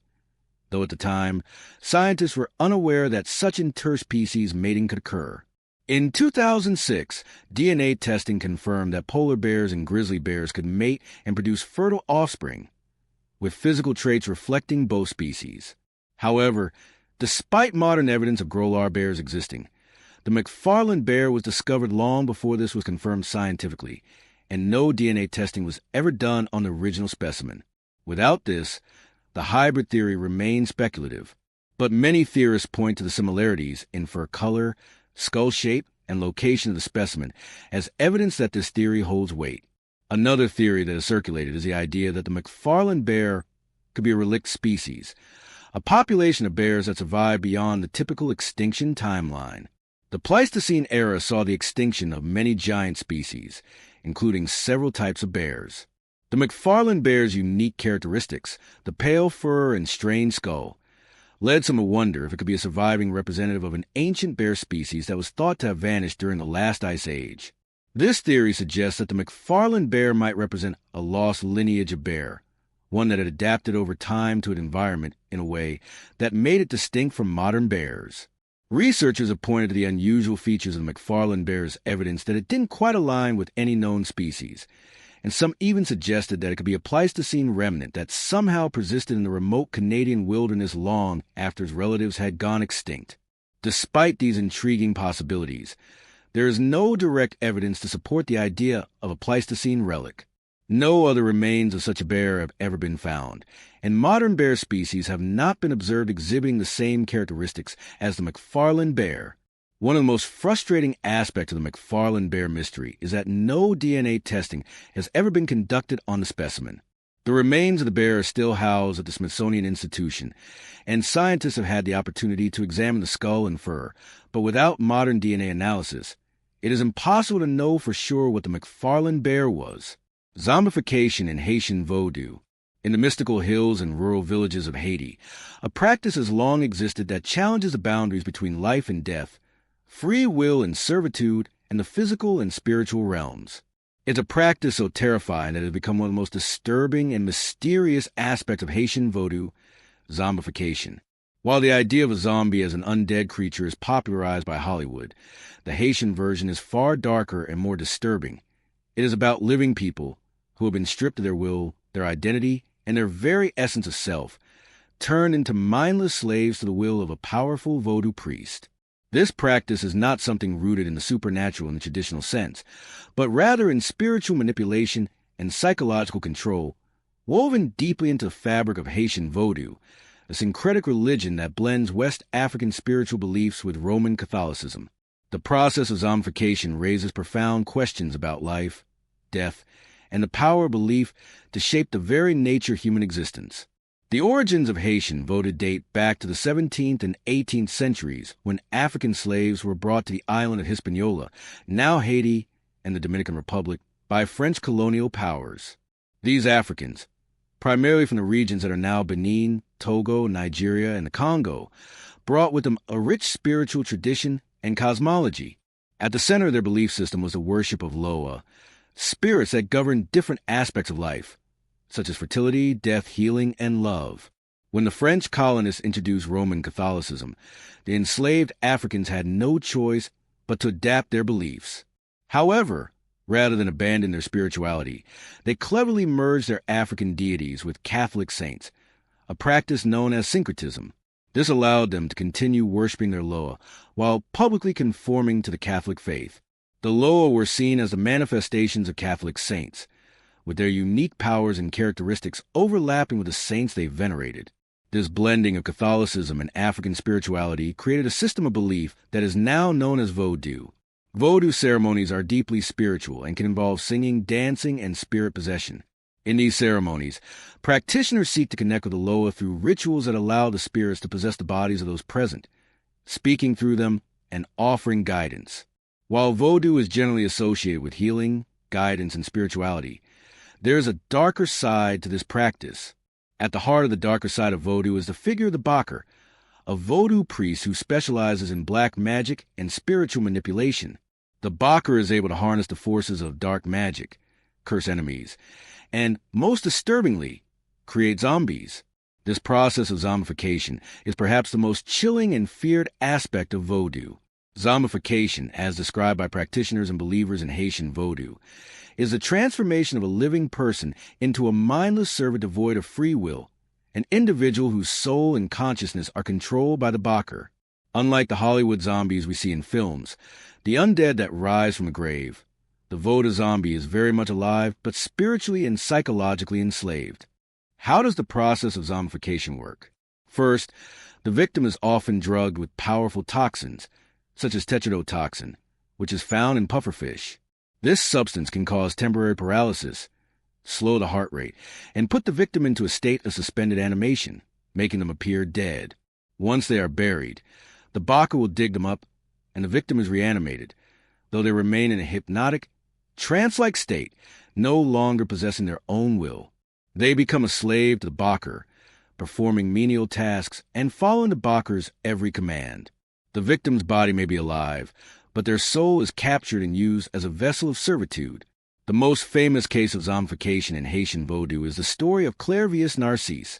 though at the time, scientists were unaware that such interspecies mating could occur. In 2006, DNA testing confirmed that polar bears and grizzly bears could mate and produce fertile offspring, with physical traits reflecting both species. However, despite modern evidence of Grolar bears existing, the McFarland bear was discovered long before this was confirmed scientifically, and no DNA testing was ever done on the original specimen. Without this, the hybrid theory remains speculative, but many theorists point to the similarities in fur color, skull shape, and location of the specimen as evidence that this theory holds weight. Another theory that has circulated is the idea that the McFarland bear could be a relict species, a population of bears that survived beyond the typical extinction timeline. The Pleistocene era saw the extinction of many giant species, including several types of bears. The McFarland bear's unique characteristics, the pale fur and strange skull, led some to wonder if it could be a surviving representative of an ancient bear species that was thought to have vanished during the last ice age. This theory suggests that the McFarland bear might represent a lost lineage of bear, one that had adapted over time to an environment in a way that made it distinct from modern bears. Researchers have pointed to the unusual features of the McFarland bear as evidence that it didn't quite align with any known species, and some even suggested that it could be a Pleistocene remnant that somehow persisted in the remote Canadian wilderness long after its relatives had gone extinct. Despite these intriguing possibilities, there is no direct evidence to support the idea of a Pleistocene relic. No other remains of such a bear have ever been found, and modern bear species have not been observed exhibiting the same characteristics as the McFarland bear. One of the most frustrating aspects of the McFarland bear mystery is that no DNA testing has ever been conducted on the specimen. The remains of the bear are still housed at the Smithsonian Institution, and scientists have had the opportunity to examine the skull and fur, but without modern DNA analysis, it is impossible to know for sure what the McFarland bear was. Zombification in Haitian Vodou. In the mystical hills and rural villages of Haiti, a practice has long existed that challenges the boundaries between life and death, free will and servitude, and the physical and spiritual realms. It's a practice so terrifying that it has become one of the most disturbing and mysterious aspects of Haitian Vodou, zombification. While the idea of a zombie as an undead creature is popularized by Hollywood, the Haitian version is far darker and more disturbing. It is about living people who have been stripped of their will, their identity, and their very essence of self, turned into mindless slaves to the will of a powerful Vodou priest. This practice is not something rooted in the supernatural in the traditional sense, but rather in spiritual manipulation and psychological control, woven deeply into the fabric of Haitian Vodou, a syncretic religion that blends West African spiritual beliefs with Roman Catholicism. The process of zombification raises profound questions about life, death, and the power of belief to shape the very nature of human existence. The origins of Haitian Vodou date back to the 17th and 18th centuries when African slaves were brought to the island of Hispaniola, now Haiti and the Dominican Republic, by French colonial powers. These Africans, primarily from the regions that are now Benin, Togo, Nigeria, and the Congo, brought with them a rich spiritual tradition and cosmology. At the center of their belief system was the worship of Loa, spirits that govern different aspects of life, such as fertility, death, healing, and love. When the French colonists introduced Roman Catholicism, the enslaved Africans had no choice but to adapt their beliefs. However, rather than abandon their spirituality, they cleverly merged their African deities with Catholic saints, a practice known as syncretism. This allowed them to continue worshiping their Loa while publicly conforming to the Catholic faith. The Loa were seen as the manifestations of Catholic saints, with their unique powers and characteristics overlapping with the saints they venerated. This blending of Catholicism and African spirituality created a system of belief that is now known as Vodou. Vodou ceremonies are deeply spiritual and can involve singing, dancing, and spirit possession. In these ceremonies, practitioners seek to connect with the Loa through rituals that allow the spirits to possess the bodies of those present, speaking through them and offering guidance. While Vodou is generally associated with healing, guidance, and spirituality, there is a darker side to this practice. At the heart of the darker side of Vodou is the figure of the Bakar, a Vodou priest who specializes in black magic and spiritual manipulation. The Bakar is able to harness the forces of dark magic, curse enemies, and, most disturbingly, create zombies. This process of zombification is perhaps the most chilling and feared aspect of Vodou. Zombification, as described by practitioners and believers in Haitian Vodou, is the transformation of a living person into a mindless servant devoid of free will, an individual whose soul and consciousness are controlled by the Bakar. Unlike the Hollywood zombies we see in films, the undead that rise from the grave, the Vodou zombie is very much alive but spiritually and psychologically enslaved. How does the process of zombification work? First, the victim is often drugged with powerful toxins, such as tetrodotoxin, which is found in pufferfish. This substance can cause temporary paralysis, slow the heart rate, and put the victim into a state of suspended animation, making them appear dead. Once they are buried, the Bakar will dig them up, and the victim is reanimated, though they remain in a hypnotic, trance-like state, no longer possessing their own will. They become a slave to the Bakar, performing menial tasks and following the Bakar's every command. The victim's body may be alive, but their soul is captured and used as a vessel of servitude. The most famous case of zombification in Haitian Vodou is the story of Clairvius Narcisse,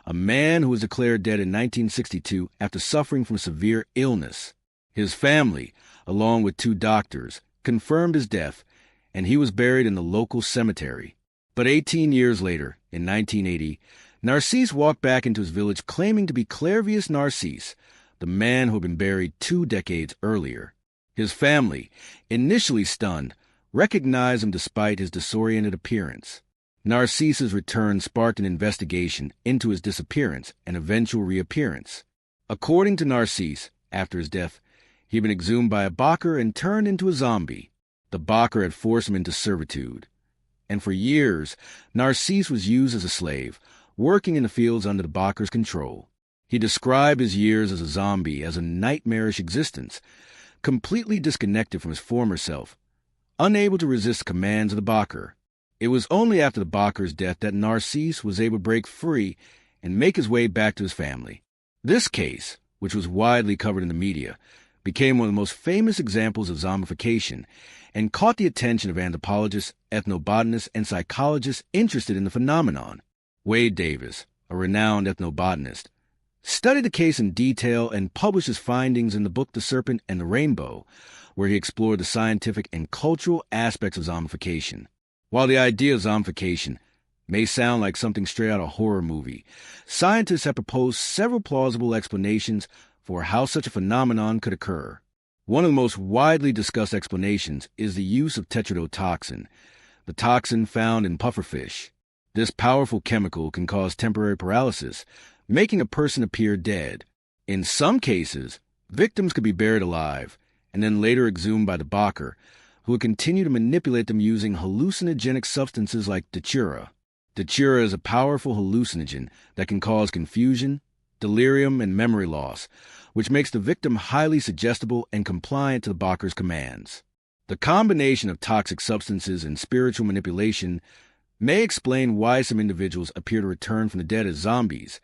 a man who was declared dead in 1962 after suffering from severe illness. His family, along with 2 doctors, confirmed his death, and he was buried in the local cemetery. But 18 years later, in 1980, Narcisse walked back into his village claiming to be Clairvius Narcisse, the man who had been buried 2 decades earlier. His family, initially stunned, recognized him despite his disoriented appearance. Narcisse's return sparked an investigation into his disappearance and eventual reappearance. According to Narcisse, after his death, he had been exhumed by a Bakar and turned into a zombie. The Bakar had forced him into servitude. And for years, Narcisse was used as a slave, working in the fields under the Bakar's control. He described his years as a zombie as a nightmarish existence, completely disconnected from his former self, unable to resist the commands of the Bakar. It was only after the Bakar's death that Narcisse was able to break free and make his way back to his family. This case, which was widely covered in the media, became one of the most famous examples of zombification and caught the attention of anthropologists, ethnobotanists, and psychologists interested in the phenomenon. Wade Davis, a renowned ethnobotanist, studied the case in detail and published his findings in the book The Serpent and the Rainbow, where he explored the scientific and cultural aspects of zombification. While the idea of zombification may sound like something straight out of a horror movie, scientists have proposed several plausible explanations for how such a phenomenon could occur. One of the most widely discussed explanations is the use of tetrodotoxin, the toxin found in pufferfish. This powerful chemical can cause temporary paralysis, making a person appear dead. In some cases, victims could be buried alive and then later exhumed by the Bakar, who would continue to manipulate them using hallucinogenic substances like datura. Datura is a powerful hallucinogen that can cause confusion, delirium, and memory loss, which makes the victim highly suggestible and compliant to the Bakar's commands. The combination of toxic substances and spiritual manipulation may explain why some individuals appear to return from the dead as zombies,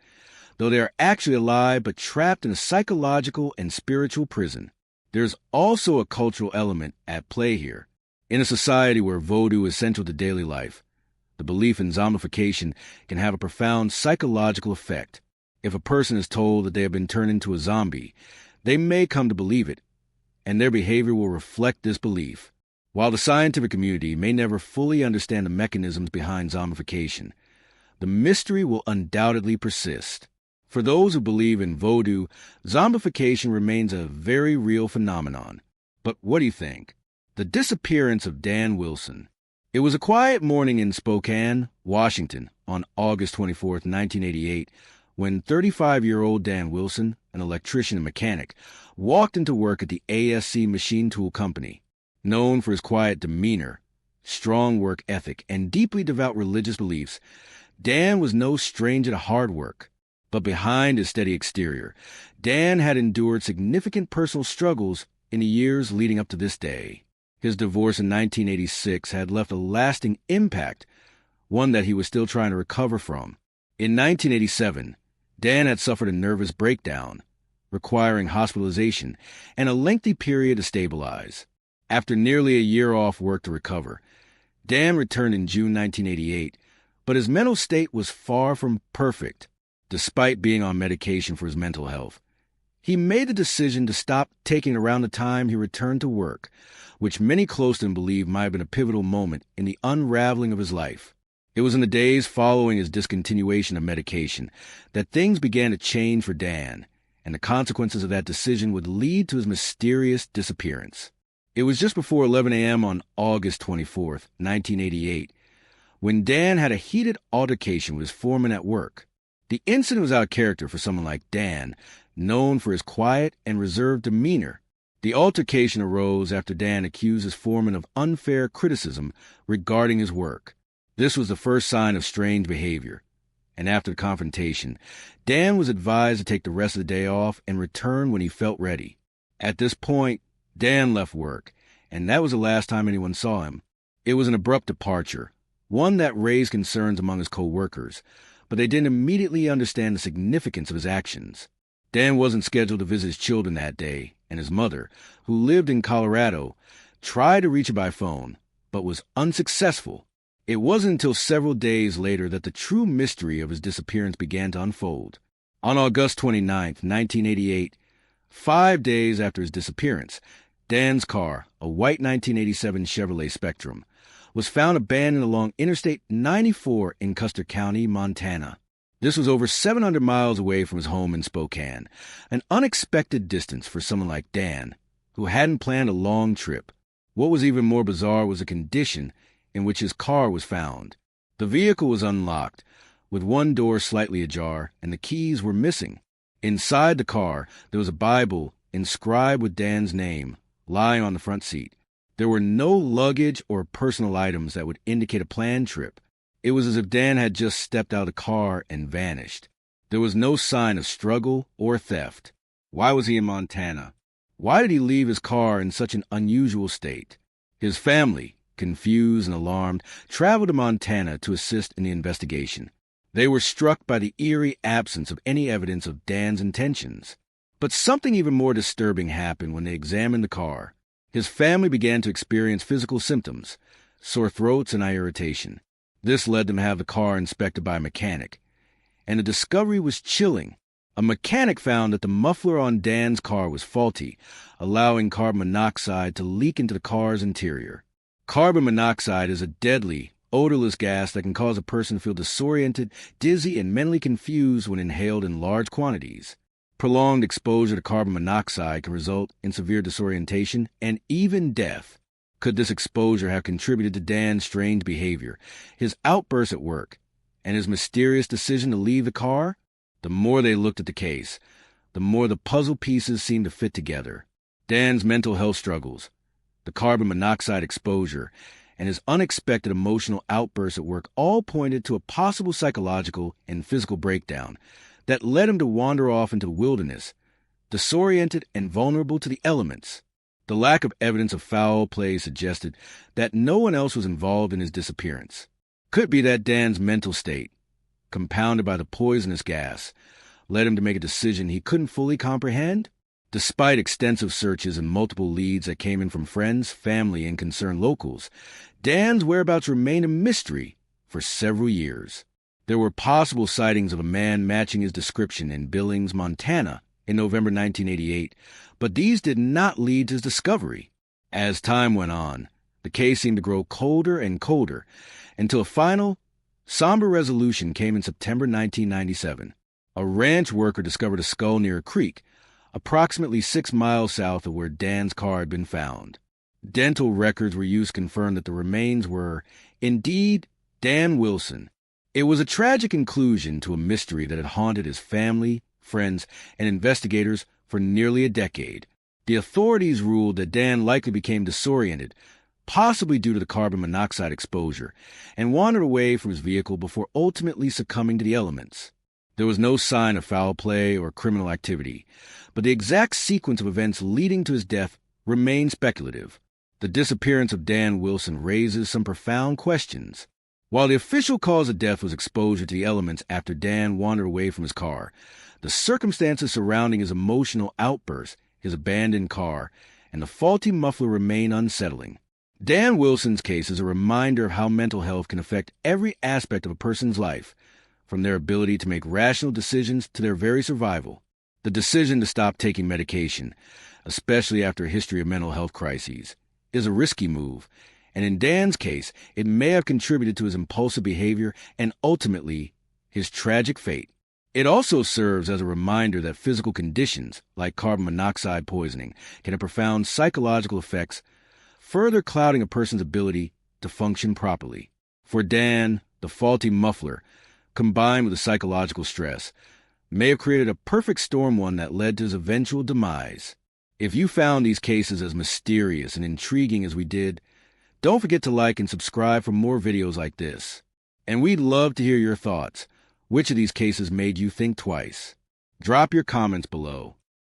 though they are actually alive but trapped in a psychological and spiritual prison. There's also a cultural element at play here. In a society where Vodou is central to daily life, the belief in zombification can have a profound psychological effect. If a person is told that they have been turned into a zombie, they may come to believe it, and their behavior will reflect this belief. While the scientific community may never fully understand the mechanisms behind zombification, the mystery will undoubtedly persist. For those who believe in voodoo, zombification remains a very real phenomenon. But what do you think? The disappearance of Dan Wilson. It was a quiet morning in Spokane, Washington, on August 24, 1988, when 35-year-old Dan Wilson, an electrician and mechanic, walked into work at the ASC Machine Tool Company. Known for his quiet demeanor, strong work ethic, and deeply devout religious beliefs, Dan was no stranger to hard work. But behind his steady exterior, Dan had endured significant personal struggles in the years leading up to this day. His divorce in 1986 had left a lasting impact, one that he was still trying to recover from. In 1987, Dan had suffered a nervous breakdown, requiring hospitalization and a lengthy period to stabilize. After nearly a year off work to recover, Dan returned in June 1988, but his mental state was far from perfect, despite being on medication for his mental health. He made the decision to stop taking around the time he returned to work, which many close to him believe might have been a pivotal moment in the unraveling of his life. It was in the days following his discontinuation of medication that things began to change for Dan, and the consequences of that decision would lead to his mysterious disappearance. It was just before 11 a.m. on August 24, 1988, when Dan had a heated altercation with his foreman at work. The incident was out of character for someone like Dan, known for his quiet and reserved demeanor. The altercation arose after Dan accused his foreman of unfair criticism regarding his work. This was the first sign of strange behavior, and after the confrontation, Dan was advised to take the rest of the day off and return when he felt ready. At this point, Dan left work, and that was the last time anyone saw him. It was an abrupt departure, one that raised concerns among his co-workers, but they didn't immediately understand the significance of his actions. Dan wasn't scheduled to visit his children that day, and his mother, who lived in Colorado, tried to reach him by phone, but was unsuccessful. It wasn't until several days later that the true mystery of his disappearance began to unfold. On August 29, 1988, 5 days after his disappearance, Dan's car, a white 1987 Chevrolet Spectrum, was found abandoned along Interstate 94 in Custer County, Montana. This was over 700 miles away from his home in Spokane, an unexpected distance for someone like Dan, who hadn't planned a long trip. What was even more bizarre was the condition in which his car was found. The vehicle was unlocked, with one door slightly ajar, and the keys were missing. Inside the car, there was a Bible inscribed with Dan's name, lying on the front seat. There were no luggage or personal items that would indicate a planned trip. It was as if Dan had just stepped out of the car and vanished. There was no sign of struggle or theft. Why was he in Montana? Why did he leave his car in such an unusual state? His family, confused and alarmed, traveled to Montana to assist in the investigation. They were struck by the eerie absence of any evidence of Dan's intentions. But something even more disturbing happened when they examined the car. His family began to experience physical symptoms, sore throats and eye irritation. This led them to have the car inspected by a mechanic, and the discovery was chilling. A mechanic found that the muffler on Dan's car was faulty, allowing carbon monoxide to leak into the car's interior. Carbon monoxide is a deadly, odorless gas that can cause a person to feel disoriented, dizzy, and mentally confused when inhaled in large quantities. Prolonged exposure to carbon monoxide can result in severe disorientation and even death. Could this exposure have contributed to Dan's strange behavior, his outbursts at work, and his mysterious decision to leave the car? The more they looked at the case, the more the puzzle pieces seemed to fit together. Dan's mental health struggles, the carbon monoxide exposure, and his unexpected emotional outbursts at work all pointed to a possible psychological and physical breakdown that led him to wander off into the wilderness, disoriented and vulnerable to the elements. The lack of evidence of foul play suggested that no one else was involved in his disappearance. Could be that Dan's mental state, compounded by the poisonous gas, led him to make a decision he couldn't fully comprehend. Despite extensive searches and multiple leads that came in from friends, family, and concerned locals, Dan's whereabouts remained a mystery for several years. There were possible sightings of a man matching his description in Billings, Montana, in November 1988, but these did not lead to his discovery. As time went on, the case seemed to grow colder and colder until a final, somber resolution came in September 1997. A ranch worker discovered a skull near a creek, approximately 6 miles south of where Dan's car had been found. Dental records were used to confirm that the remains were, indeed, Dan Wilson. It was a tragic conclusion to a mystery that had haunted his family, friends, and investigators for nearly a decade. The authorities ruled that Dan likely became disoriented, possibly due to the carbon monoxide exposure, and wandered away from his vehicle before ultimately succumbing to the elements. There was no sign of foul play or criminal activity, but the exact sequence of events leading to his death remained speculative. The disappearance of Dan Wilson raises some profound questions. While the official cause of death was exposure to the elements after Dan wandered away from his car, the circumstances surrounding his emotional outburst, his abandoned car, and the faulty muffler remain unsettling. Dan Wilson's case is a reminder of how mental health can affect every aspect of a person's life, from their ability to make rational decisions to their very survival. The decision to stop taking medication, especially after a history of mental health crises, is a risky move, and in Dan's case, it may have contributed to his impulsive behavior and ultimately his tragic fate. It also serves as a reminder that physical conditions, like carbon monoxide poisoning, can have profound psychological effects, further clouding a person's ability to function properly. For Dan, the faulty muffler, combined with the psychological stress, may have created a perfect storm, one that led to his eventual demise. If you found these cases as mysterious and intriguing as we did, don't forget to like and subscribe for more videos like this. And we'd love to hear your thoughts. Which of these cases made you think twice? Drop your comments below.